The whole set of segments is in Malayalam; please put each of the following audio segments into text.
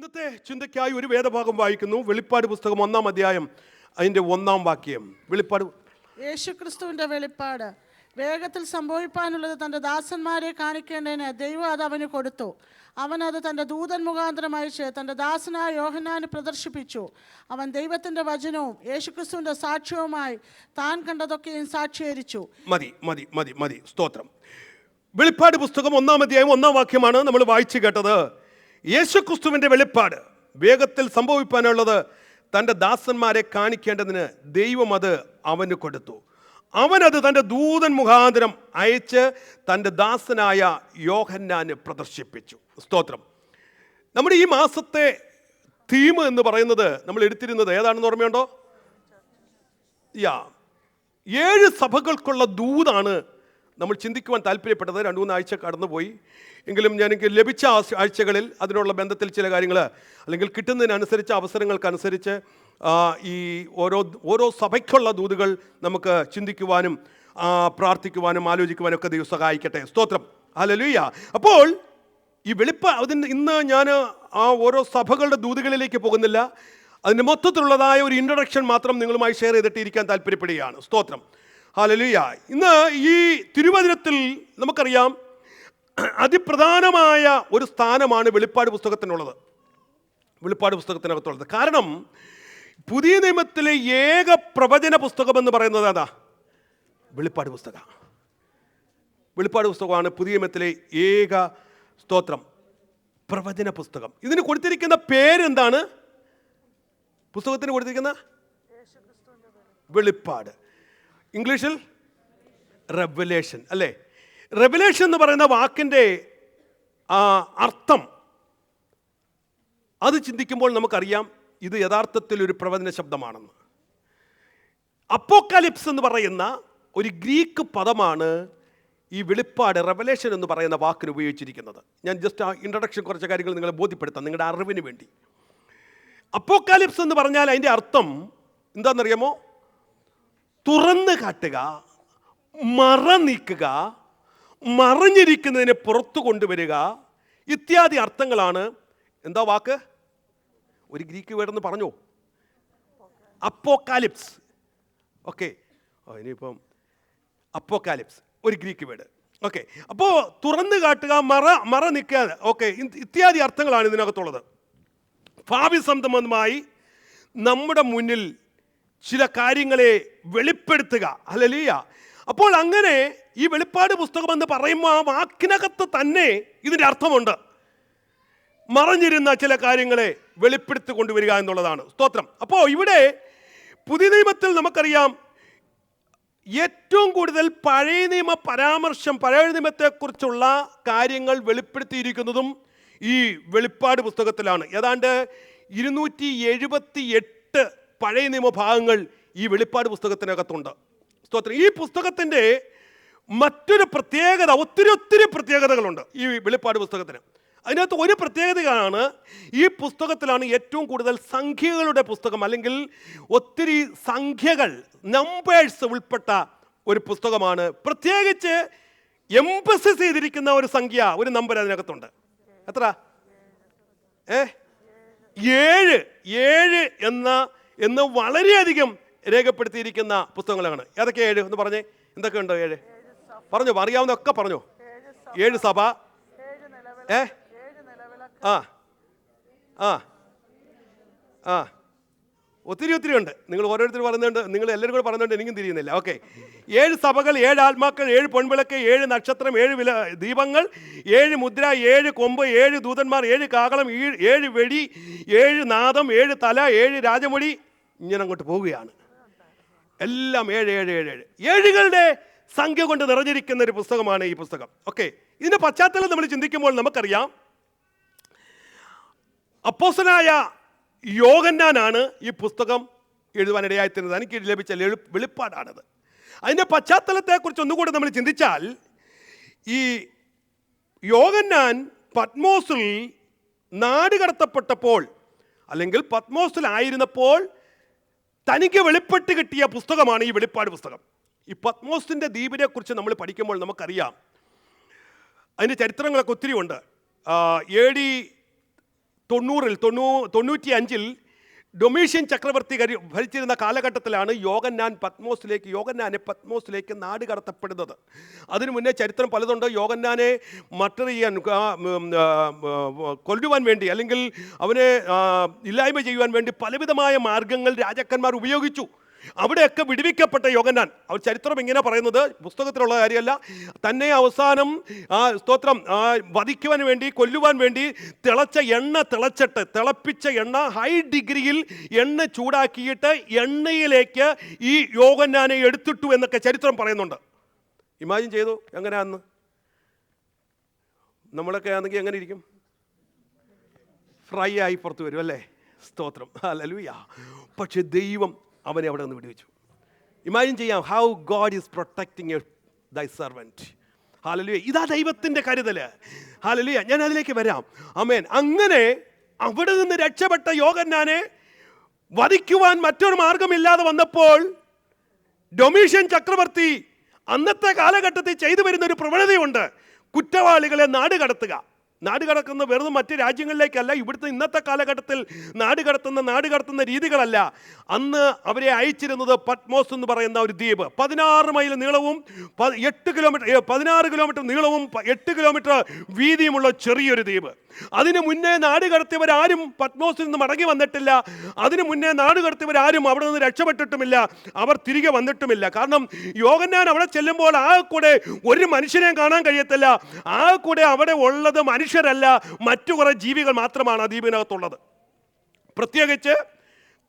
ഇന്നത്തെ ചിന്തയ്ക്കായി ഒരു വേദഭാഗം വായിക്കുന്നു. വെളിപ്പാട് പുസ്തകം 1-ാം അധ്യായം അതിൻ്റെ 1-ാം വാക്യം. വെളിപ്പാട് യേശുക്രിസ്തുവിന്റെ വെളിപ്പാട്. വേഗത്തിൽ സംഭവിപ്പാനുള്ളത് തൻ്റെ ദാസന്മാരെ കാണിക്കേണ്ടതിന് ദൈവം അത് അവന് കൊടുത്തു. അവൻ അത് തൻ്റെ ദൂതൻ മുഖാന്തരം അയച്ച് തൻ്റെ ദാസനായ യോഹന്നാന് പ്രദർശിപ്പിച്ചു. അവൻ ദൈവത്തിൻ്റെ വചനവും യേശുക്രിസ്തുവിൻ്റെ സാക്ഷ്യവുമായി താൻ കണ്ടതൊക്കെയും സാക്ഷീകരിച്ചു. മതി മതി മതി മതി സ്തോത്രം. വെളിപ്പാട് പുസ്തകം 1-ാം അധ്യായം 1-ാം വാക്യമാണ് നമ്മൾ വായിച്ചു കേട്ടത്. യേശുക്രിസ്തുവിൻ്റെ വെളിപ്പാട് വേഗത്തിൽ സംഭവിക്കാനുള്ളത് തൻ്റെ ദാസന്മാരെ കാണിക്കേണ്ടതിന് ദൈവം അത് അവന് കൊടുത്തു. അവനത് തൻ്റെ ദൂതൻ മുഖാന്തരം അയച്ച് തൻ്റെ ദാസനായ യോഹന്നാന് പ്രദർശിപ്പിച്ചു. സ്തോത്രം. നമ്മുടെ ഈ മാസത്തെ തീം എന്ന് പറയുന്നത് നമ്മൾ എടുത്തിരുന്നത് ഏതാണെന്ന് ഓർമ്മയുണ്ടോ? 7 സഭകൾക്കുള്ള ദൂതാണ് നമ്മൾ ചിന്തിക്കുവാൻ താല്പര്യപ്പെട്ടത്. 2-3 ആഴ്ച കടന്നുപോയി എങ്കിലും എനിക്ക് ലഭിച്ച ആഴ്ചകളിൽ അതിനുള്ള ബന്ധത്തിൽ ചില കാര്യങ്ങൾ അല്ലെങ്കിൽ കിട്ടുന്നതിനനുസരിച്ച് അവസരങ്ങൾക്കനുസരിച്ച് ഈ ഓരോ സഭയ്ക്കുള്ള ദൂതുകൾ നമുക്ക് ചിന്തിക്കുവാനും പ്രാർത്ഥിക്കുവാനും ആലോചിക്കുവാനും ഒക്കെ ദൈവം സഹായിക്കട്ടെ. സ്തോത്രം. ഹല്ലേലൂയ. അപ്പോൾ ഈ ഇന്ന് ഞാൻ ഓരോ സഭകളുടെ ദൂതുകളിലേക്ക് പോകുന്നില്ല. അതിൻ്റെ മൊത്തത്തിലുള്ളതായ ഒരു ഇൻട്രൊഡക്ഷൻ മാത്രം നിങ്ങളുമായി ഷെയർ ചെയ്തിട്ട് ഇരിക്കാൻ താല്പര്യപ്പെടുകയാണ്. സ്തോത്രം. ഹല്ലേലൂയ. ഇന്ന് ഈ തിരുവചനത്തിൽ നമുക്കറിയാം അതിപ്രധാനമായ ഒരു സ്ഥാനമാണ് വെളിപ്പാട് പുസ്തകത്തിനുള്ളത്. വെളിപ്പാട് പുസ്തകത്തിനകത്തുള്ളത്. കാരണം പുതിയ നിയമത്തിലെ ഏക പ്രവചന പുസ്തകം എന്ന് പറയുന്നത് അതാ വെളിപ്പാട് പുസ്തകം. വെളിപ്പാട് പുസ്തകമാണ് പുതിയ നിയമത്തിലെ ഏക സ്തോത്രം പ്രവചന പുസ്തകം. ഇതിന് കൊടുത്തിരിക്കുന്ന പേരെന്താണ്? പുസ്തകത്തിന് കൊടുത്തിരിക്കുന്ന വെളിപ്പാട്. ഇംഗ്ലീഷിൽ റെവലേഷൻ അല്ലേ? റെവലേഷൻ എന്ന് പറയുന്ന വാക്കിൻ്റെ അർത്ഥം അത് ചിന്തിക്കുമ്പോൾ നമുക്കറിയാം ഇത് യഥാർത്ഥത്തിൽ ഒരു പ്രവചന ശബ്ദമാണെന്ന്. അപ്പോക്കാലിപ്സ് എന്ന് പറയുന്ന ഒരു ഗ്രീക്ക് പദമാണ് ഈ വെളിപ്പാട് റെവലേഷൻ എന്ന് പറയുന്ന വാക്കിന് ഉപയോഗിച്ചിരിക്കുന്നത്. ഞാൻ ജസ്റ്റ് ഇൻട്രൊഡക്ഷൻ കുറച്ച് കാര്യങ്ങൾ നിങ്ങളെ ബോധ്യപ്പെടുത്താം നിങ്ങളുടെ അറിവിന് വേണ്ടി. അപ്പോക്കാലിപ്സ് എന്ന് പറഞ്ഞാൽ അതിൻ്റെ അർത്ഥം എന്താണെന്നറിയാമോ? തുറന്നു കാട്ടുക, മറ നീക്കുക, മറിഞ്ഞിരിക്കുന്നതിനെ പുറത്തു കൊണ്ടുവരിക ഇത്യാദി അർത്ഥങ്ങളാണ്. എന്താ വാക്ക്? ഒരു ഗ്രീക്ക് വേർഡെന്ന് പറഞ്ഞോ? അപ്പോക്കാലിപ്സ്. ഓക്കെ, ഇനിയിപ്പം അപ്പോക്കാലിപ്സ് ഒരു ഗ്രീക്ക് വേർഡ്. ഓക്കെ, അപ്പോൾ തുറന്നു കാട്ടുക, മറ നിൽക്കുക, ഓക്കെ, ഇത്യാദി അർത്ഥങ്ങളാണ് ഇതിനകത്തുള്ളത്. ഭാവി സംബന്ധമായി നമ്മുടെ മുന്നിൽ ചില കാര്യങ്ങളെ വെളിപ്പെടുത്തുക. ഹല്ലേലൂയ. അപ്പോൾ അങ്ങനെ ഈ വെളിപ്പാട് പുസ്തകം എന്ന് പറയുമ്പോൾ ആ വാക്കിനകത്ത് തന്നെ ഇതിൻ്റെ അർത്ഥമുണ്ട്. മറഞ്ഞിരുന്ന ചില കാര്യങ്ങളെ വെളിപ്പെടുത്തി കൊണ്ടുവരിക എന്നുള്ളതാണ്. സ്തോത്രം. അപ്പോൾ ഇവിടെ പുതിയ നിയമത്തിൽ നമുക്കറിയാം ഏറ്റവും കൂടുതൽ പഴയ നിയമ പരാമർശം, പഴയ നിയമത്തെക്കുറിച്ചുള്ള കാര്യങ്ങൾ വെളിപ്പെടുത്തിയിരിക്കുന്നതും ഈ വെളിപ്പാട് പുസ്തകത്തിലാണ്. ഏതാണ്ട് 278 പഴയ നിയമഭാഗങ്ങൾ ഈ വെളിപ്പാട് പുസ്തകത്തിനകത്തുണ്ട്. സ്തോത്രം. ഈ പുസ്തകത്തിൻ്റെ മറ്റൊരു പ്രത്യേകത, ഒത്തിരി പ്രത്യേകതകളുണ്ട് ഈ വെളിപ്പാട് പുസ്തകത്തിന്. അതിനകത്ത് ഒരു പ്രത്യേകതയാണ് ഈ പുസ്തകത്തിലാണ് ഏറ്റവും കൂടുതൽ സംഖ്യകളുടെ പുസ്തകം, അല്ലെങ്കിൽ ഒത്തിരി സംഖ്യകൾ, നമ്പേഴ്സ് ഉൾപ്പെട്ട ഒരു പുസ്തകമാണ്. പ്രത്യേകിച്ച് എംഫസിസ് ചെയ്തിരിക്കുന്ന ഒരു സംഖ്യ, ഒരു നമ്പർ അതിനകത്തുണ്ട്. എത്ര? 7 എന്ന് വളരെയധികം രേഖപ്പെടുത്തിയിരിക്കുന്ന പുസ്തകങ്ങളാണ്. ഏതൊക്കെ 7 എന്ന് പറഞ്ഞേ? എന്തൊക്കെയുണ്ട് 7? പറഞ്ഞോ, അറിയാവുന്നതൊക്കെ പറഞ്ഞോ. 7 സഭ, ഒത്തിരി ഉണ്ട്. നിങ്ങൾ ഓരോരുത്തർ പറയുന്നുണ്ട്, നിങ്ങൾ എല്ലാവരും കൂടെ പറയുന്നുണ്ട്, എനിക്കും തിരിയുന്നില്ല. ഓക്കെ, 7 സഭകൾ, 7 ആത്മാക്കൾ, 7 പൊൻവിളക്ക്, 7 നക്ഷത്രം, 7 ദീപങ്ങൾ, 7 മുദ്ര, 7 കൊമ്പ്, 7 ദൂതന്മാർ, 7 കാഹളം, 7 വെടി, 7 നാദം, 7 തല, 7 രാജമൊഴി, ഇങ്ങനെ അങ്ങോട്ട് പോവുകയാണ്. എല്ലാം 7 ഏഴുകളുടെ സംഖ്യ കൊണ്ട് നിറഞ്ഞിരിക്കുന്ന ഒരു പുസ്തകമാണ് ഈ പുസ്തകം. ഓക്കെ, ഇതിൻ്റെ പശ്ചാത്തലം നമ്മൾ ചിന്തിക്കുമ്പോൾ നമുക്കറിയാം അപ്പോസ്തലനായ യോഹന്നാനാണ് ഈ പുസ്തകം എഴുതുവാനിടയായിത്തീരുന്നത്. എനിക്ക് ലഭിച്ച വെളിപ്പാടാണത്. അതിൻ്റെ പശ്ചാത്തലത്തെക്കുറിച്ച് ഒന്നുകൂടി നമ്മൾ ചിന്തിച്ചാൽ, ഈ യോഹന്നാൻ പത്മോസിൽ നാടുകടത്തപ്പെട്ടപ്പോൾ, അല്ലെങ്കിൽ പത്മോസിലായിരുന്നപ്പോൾ തനിക്ക് വെളിപ്പെട്ട് കിട്ടിയ പുസ്തകമാണ് ഈ വെളിപ്പാട് പുസ്തകം. ഈ പത്മോസിൻ്റെ ദ്വീപിനെ കുറിച്ച് നമ്മൾ പഠിക്കുമ്പോൾ നമുക്കറിയാം അതിൻ്റെ ചരിത്രങ്ങളൊക്കെ ഒത്തിരി ഉണ്ട്. AD 95 ഡൊമീഷ്യൻ ചക്രവർത്തി ഭരിച്ചിരുന്ന കാലഘട്ടത്തിലാണ് യോഹന്നാനെ പത്മോസിലേക്ക് നാട് കടത്തപ്പെടുന്നത്. അതിനു മുന്നേ ചരിത്രം പലതുണ്ട്. യോഹന്നാനെ മർഡർ ചെയ്യാൻ, കൊല്ലുവാൻ വേണ്ടി, അല്ലെങ്കിൽ അവനെ ഇല്ലായ്മ ചെയ്യുവാൻ വേണ്ടി പലവിധമായ മാർഗങ്ങൾ രാജാക്കന്മാർ ഉപയോഗിച്ചു. അവിടെയൊക്കെ വിടുവിക്കപ്പെട്ട യോഹന്നാൻ, അവർ ചരിത്രം ഇങ്ങനെ പറയുന്നത്, പുസ്തകത്തിലുള്ള കാര്യമല്ല, തന്നെ അവസാനം വധിക്കുവാൻ വേണ്ടി, കൊല്ലുവാൻ വേണ്ടി തിളപ്പിച്ച എണ്ണ ഹൈ ഡിഗ്രിയിൽ എണ്ണ ചൂടാക്കിയിട്ട് എണ്ണയിലേക്ക് ഈ യോഹന്നാനെ എടുത്തിട്ടു എന്നൊക്കെ ചരിത്രം പറയുന്നുണ്ട്. ഇമാജിൻ ചെയ്തു എങ്ങനെയാന്ന് നമ്മളൊക്കെ ആണെങ്കിൽ എങ്ങനെ ഇരിക്കും? ഫ്രൈ ആയി പുറത്ത് വരും അല്ലേ? സ്തോത്രം, ഹല്ലേലൂയ. പക്ഷെ ദൈവം അവനെ അവിടെ നിന്ന് വിടുവിച്ചു. ഇമാജിൻ ചെയ്യാം, ഹൗ ഗോഡ് ഈസ് പ്രൊട്ടക്ടിങ് ദൈ സെർവൻറ്റ്. ഹല്ലേലൂയ. ഇതാ ദൈവത്തിൻ്റെ കരുതല്. ഹല്ലേലൂയ. ഞാൻ അതിലേക്ക് വരാം. ആമേൻ. അങ്ങനെ അവിടെ നിന്ന് രക്ഷപ്പെട്ട യോഹന്നാനെ വധിക്കുവാൻ മറ്റൊരു മാർഗമില്ലാതെ വന്നപ്പോൾ ഡൊമീഷ്യൻ ചക്രവർത്തി അന്നത്തെ കാലഘട്ടത്തിൽ ചെയ്തു വരുന്ന ഒരു പ്രവണതയുണ്ട്. കുറ്റവാളികളെ നാട് കടക്കുന്ന വെറുതെ മറ്റ് രാജ്യങ്ങളിലേക്കല്ല. ഇവിടുത്തെ ഇന്നത്തെ കാലഘട്ടത്തിൽ നാട് കടത്തുന്ന രീതികളല്ല. അന്ന് അവരെ അയച്ചിരുന്നത് പത്മോസ് എന്ന് പറയുന്ന ഒരു ദ്വീപ്, 16 മൈൽ നീളവും 16 കിലോമീറ്റർ നീളവും 8 കിലോമീറ്റർ വീതിയുമുള്ള ചെറിയൊരു ദ്വീപ്. അതിനു മുന്നേ നാട് കടത്തിയവരാരും പത്മോസിൽ നിന്ന് മടങ്ങി വന്നിട്ടില്ല. അതിനു മുന്നേ നാട് കടത്തിയവരാരും അവിടെ നിന്ന് രക്ഷപ്പെട്ടിട്ടുമില്ല. അവർ തിരികെ വന്നിട്ടുമില്ല. കാരണം യോഹന്നാൻ അവിടെ ചെല്ലുമ്പോൾ ആ കൂടെ ഒരു മനുഷ്യനെയും കാണാൻ കഴിയത്തില്ല. ആ കൂടെ അവിടെ ഉള്ളത് മനുഷ്യരല്ല, മറ്റു കുറേ ജീവികൾ മാത്രമാണ് ആ ദ്വീപിനകത്തുള്ളത്. പ്രത്യേകിച്ച്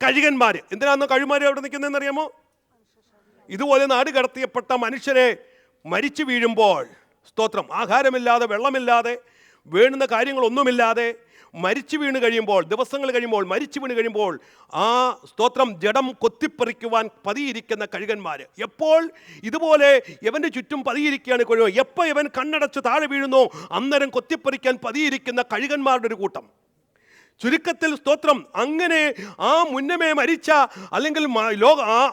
കഴുകന്മാർ. എന്തിനാണ് കഴുകന്മാർ അവിടെ നിൽക്കുന്നതെന്ന് അറിയാമോ? ഇതുപോലെ നാട് കടത്തിയപ്പെട്ട മനുഷ്യരെ മരിച്ചു വീഴുമ്പോൾ, ആഹാരമില്ലാതെ, വെള്ളമില്ലാതെ, വേണ്ടുന്ന കാര്യങ്ങളൊന്നുമില്ലാതെ മരിച്ചു വീണ് കഴിയുമ്പോൾ, ദിവസങ്ങൾ കഴിയുമ്പോൾ, മരിച്ചു വീണ് കഴിയുമ്പോൾ ആ ജഡം കൊത്തിപ്പറിക്കുവാൻ പതിയിരിക്കുന്ന കഴുകന്മാർ. എപ്പോൾ ഇതുപോലെ ഇവൻ്റെ ചുറ്റും പതിയിരിക്കുകയാണ് കഴിയുമോ, എപ്പോൾ ഇവൻ കണ്ണടച്ച് താഴെ വീഴുന്നോ അന്നേരം കൊത്തിപ്പറിക്കാൻ പതിയിരിക്കുന്ന കഴുകന്മാരുടെ ഒരു കൂട്ടം. ചുരുക്കത്തിൽ അങ്ങനെ ആ മുന്നമേ മരിച്ച, അല്ലെങ്കിൽ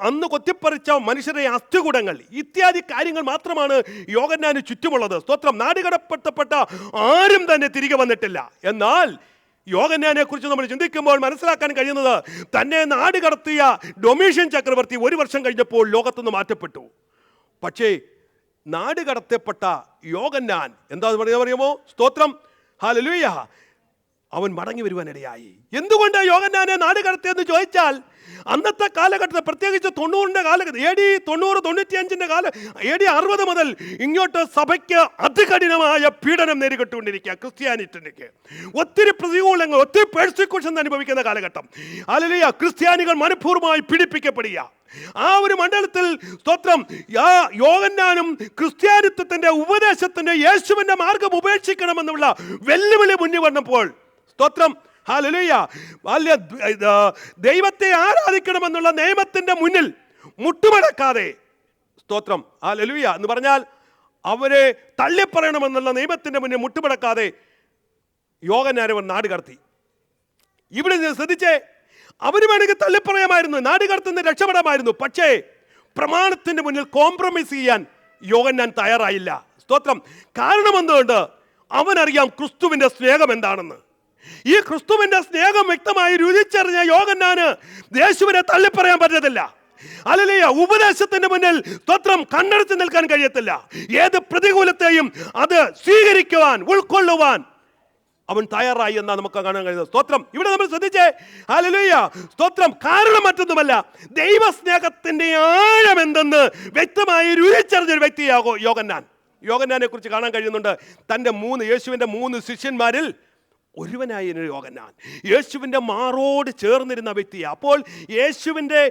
അന്ന് കൊത്തിപ്പറിച്ച മനുഷ്യരെ അസ്ഥികൂടങ്ങൾ ഇത്യാദി കാര്യങ്ങൾ മാത്രമാണ് യോഹന്നാന് ചുറ്റുമുള്ളത്. നാട് കടത്തപ്പെട്ട ആരും തന്നെ തിരികെ വന്നിട്ടില്ല. എന്നാൽ യോഹന്നാനെ കുറിച്ച് നമ്മൾ ചിന്തിക്കുമ്പോൾ മനസ്സിലാക്കാൻ കഴിയുന്നത്, തന്നെ നാട് കടത്തിയ ഡൊമീഷ്യൻ ചക്രവർത്തി 1 വർഷം കഴിഞ്ഞപ്പോൾ ലോകത്തുനിന്ന് മാറ്റപ്പെട്ടു. പക്ഷേ നാട് കടത്തപ്പെട്ട യോഹന്നാൻ എന്താ പറയുമോ? ഹല്ലേലൂയ. അവൻ മടങ്ങി വരുവാനിടയായി. എന്തുകൊണ്ട് യോഹന്നാനെ നാട് കടത്തിയെന്ന് ചോദിച്ചാൽ, അന്നത്തെ കാലഘട്ടത്തിൽ, പ്രത്യേകിച്ച് 90-ന്റെ കാലഘട്ടം, AD 90-95-ന്റെ AD 60 മുതൽ ഇങ്ങോട്ട് സഭയ്ക്ക് അതികഠിനമായ പീഡനം നേരിട്ടുകൊണ്ടിരിക്കുക. ക്രിസ്ത്യാനിറ്റിക്ക് ഒത്തിരി പ്രതികൂലങ്ങൾ, ഒത്തിരി പെർസിക്യൂഷൻ അനുഭവിക്കുന്ന കാലഘട്ടം. ഹല്ലേലൂയ. ക്രിസ്ത്യാനികൾ മനഃപൂർവ്വമായി പീഡിപ്പിക്കപ്പെടുക. ആ ഒരു മണ്ഡലത്തിൽ യോഹന്നാനും ക്രിസ്ത്യാനിത്വത്തിന്റെ ഉപദേശത്തിന്റെ യേശുവിന്റെ മാർഗം ഉപേക്ഷിക്കണമെന്നുള്ള വെല്ലുവിളി മുന്നിൽ വന്നപ്പോൾ, ഹല്ലേലൂയ, ദൈവത്തെ ആരാധിക്കണമെന്നുള്ള നിയമത്തിന്റെ മുന്നിൽ മുട്ടുമടക്കാതെ, ഹല്ലേലൂയ എന്ന് പറഞ്ഞാൽ അവരെ തള്ളിപ്പറയണമെന്നുള്ള നിയമത്തിന്റെ മുന്നിൽ മുട്ടുമടക്കാതെ യോഹന്നാനെ നാട് കടത്തി. ഇവിടെ ശ്രദ്ധിച്ചേ, അവന് വേണമെങ്കിൽ തള്ളിപ്പറയാമായിരുന്നു, നാട് കടത്തുന്ന രക്ഷപ്പെടാമായിരുന്നു. പക്ഷേ പ്രമാണത്തിന്റെ മുന്നിൽ കോംപ്രമൈസ് ചെയ്യാൻ യോഹന്നാൻ തയ്യാറായില്ല. കാരണം എന്തുകൊണ്ട്? അവനറിയാം ക്രിസ്തുവിന്റെ സ്നേഹം എന്താണെന്ന്. ഈ ക്രിസ്തുവിന്റെ സ്നേഹം വ്യക്തമായി രുചിച്ചറിഞ്ഞ യോഹന്നാന് യേശുവിനെ തള്ളിപ്പറയാൻ പറ്റത്തില്ല. ഹല്ലേലൂയ. ഉപദേശത്തിന്റെ മുന്നിൽ കണ്ണടച്ച് നിൽക്കാൻ കഴിയത്തില്ല. ഏത് പ്രതികൂലത്തെയും അത് സ്വീകരിക്കുവാൻ, ഉൾക്കൊള്ളുവാൻ അവൻ തയ്യാറായി എന്നാണ് നമുക്ക് കാണാൻ കഴിയുന്നത്. ഇവിടെ നമ്മൾ ശ്രദ്ധിച്ചേ, ഹല്ലേലൂയ. കാരണം മറ്റൊന്നുമല്ല, ദൈവസ്നേഹത്തിന്റെ ആഴം എന്തെന്ന് വ്യക്തമായി രുചിച്ചറിഞ്ഞൊരു വ്യക്തിയാകോ യോഹന്നാനെ കുറിച്ച് കാണാൻ കഴിയുന്നുണ്ട്. യേശുവിന്റെ 3 ശിഷ്യന്മാരിൽ ഒരുവനായ യോഹന്നാൻ യേശുവിൻ്റെ മാറോട് ചേർന്നിരുന്ന വ്യക്തിയാണ്. അപ്പോൾ യേശുവിൻ്റെ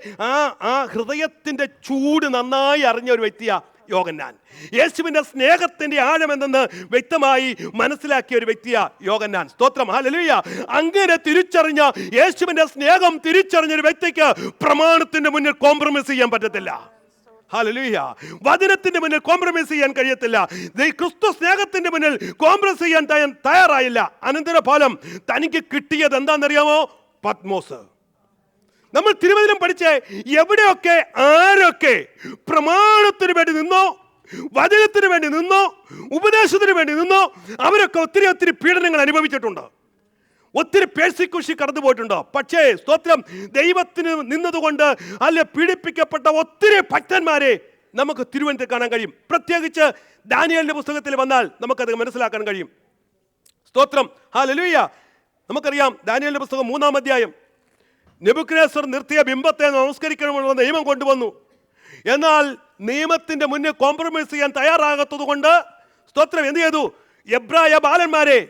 ആ ഹൃദയത്തിൻ്റെ ചൂട് നന്നായി അറിഞ്ഞ ഒരു വ്യക്തിയാണ് യോഹന്നാൻ. യേശുവിൻ്റെ സ്നേഹത്തിൻ്റെ ആഴമെന്തെന്ന് വ്യക്തമായി മനസ്സിലാക്കിയ ഒരു വ്യക്തിയാണ് യോഹന്നാൻ. ഹല്ലേലൂയ. അങ്ങനെ തിരിച്ചറിഞ്ഞ യേശുവിൻ്റെ സ്നേഹം തിരിച്ചറിഞ്ഞൊരു വ്യക്തിക്ക് പ്രമാണത്തിൻ്റെ മുന്നിൽ കോംപ്രമൈസ് ചെയ്യാൻ പറ്റത്തില്ല. ഹല്ലേലൂയ. വചനത്തിന്റെ മുന്നിൽ കോംപ്രമൈസ് ചെയ്യാൻ കഴിയത്തില്ല. ക്രിസ്തു സ്നേഹത്തിന്റെ മുന്നിൽ കോംപ്രമൈസ് ചെയ്യാൻ തയ്യാറായില്ല. അനന്തരഫലം തനിക്ക് കിട്ടിയത് എന്താണെന്നറിയാമോ? പത്മോസ്. നമ്മൾ തിരുവചനം പഠിച്ച് എവിടെയൊക്കെ ആരൊക്കെ പ്രമാണത്തിന് വേണ്ടി നിന്നോ, വചനത്തിന് വേണ്ടി നിന്നോ, ഉപദേശത്തിന് വേണ്ടി നിന്നോ, അവരൊക്കെ ഒത്തിരി പീഡനങ്ങൾ അനുഭവിച്ചിട്ടുണ്ട്. ഒത്തിരി പേഴ്സിക്യൂഷൻ കടന്നു പോയിട്ടുണ്ടോ? പക്ഷേ സ്തോത്രം, ദൈവത്തിന് നിന്നതുകൊണ്ട് അല്ലെ പീഡിപ്പിക്കപ്പെട്ട ഒത്തിരി ഭക്തന്മാരെ നമുക്ക് തിരുവനന്തപുരത്ത് കാണാൻ കഴിയും. പ്രത്യേകിച്ച് ദാനിയേലിന്റെ പുസ്തകത്തിൽ വന്നാൽ നമുക്കത് മനസ്സിലാക്കാൻ കഴിയും. സ്തോത്രം, ഹല്ലേലൂയ. നമുക്കറിയാം ദാനിയേലിന്റെ പുസ്തകം 3-ാം അധ്യായം, നെബൂഖദ്നേസർ നിർത്തിയ ബിംബത്തെ നമസ്കരിക്കണമെന്നുള്ള നിയമം കൊണ്ടുവന്നു. എന്നാൽ നിയമത്തിന്റെ മുന്നിൽ കോംപ്രമൈസ് ചെയ്യാൻ തയ്യാറാകാത്തത് കൊണ്ട് സ്തോത്രം എന്ത് ചെയ്തു? എബ്രായ ബാലന്മാരെ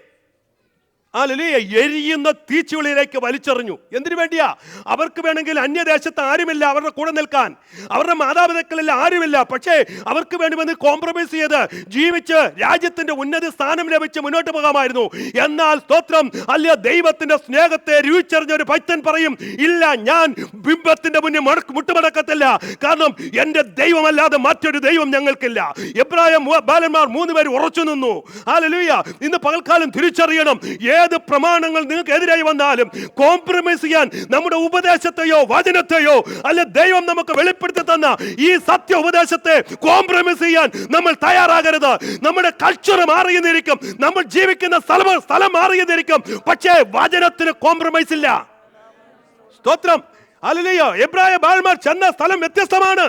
എരിയുന്ന തീച്ചുളിയിലേക്ക് വലിച്ചെറിഞ്ഞു. എന്തിനു വേണ്ടിയാ? അവർക്ക് വേണമെങ്കിൽ അന്യദേശത്ത് ആരുമില്ല അവരുടെ കൂടെ നിൽക്കാൻ, അവരുടെ മാതാപിതാക്കളിൽ ആരുമില്ല. പക്ഷേ അവർക്ക് വേണ്ടി കോംപ്രമൈസ് ചെയ്ത് ജീവിച്ച് രാജ്യത്തിന്റെ ഉന്നത സ്ഥാനം ലഭിച്ച് മുന്നോട്ട് പോകാമായിരുന്നു. എന്നാൽ സ്തോത്രം, അല്ല, ദൈവത്തിന്റെ സ്നേഹത്തെ രുചിച്ചറിഞ്ഞ ഒരു ഭക്തൻ പറയും, ഇല്ല, ഞാൻ ബിംബത്തിന്റെ മുന്നിൽ മുട്ടുമടക്കത്തില്ല. കാരണം എന്റെ ദൈവമല്ലാതെ മറ്റൊരു ദൈവം ഞങ്ങൾക്കില്ല. എബ്രായ ബാലന്മാർ 3 പേര് ഉറച്ചു നിന്നു. ഹല്ലേലൂയ. ഇന്ന് പകൽക്കാലം തിരിച്ചറിയണം, ഏത് പ്രമാണങ്ങൾ നിങ്ങൾക്ക് എതിരായി വന്നാലും കോംപ്രമൈസ് ചെയ്യാൻ നമ്മുടെ ഉപദേശത്തെയോ വചനത്തെയോ അല്ല ദൈവം നമുക്ക് വെളിപ്പെടുത്തി തന്ന ഈ സത്യ ഉപദേശത്തെ കോംപ്രമൈസ് ചെയ്യാൻ നമ്മൾ തയ്യാറാകരുത്. നമ്മുടെ കൾച്ചർ മാറിയെന്നിരിക്കും, നമ്മൾ ജീവിക്കുന്ന സ്ഥലം മാറിയെന്നിരിക്കും, പക്ഷേ വചനത്തിന് കോംപ്രമൈസ് ഇല്ല. സ്തോത്രം, ഹല്ലേലൂയ. എബ്രായ ബാലന്മാർ ചെന്ന സ്ഥലം വ്യത്യസ്തമാണ്,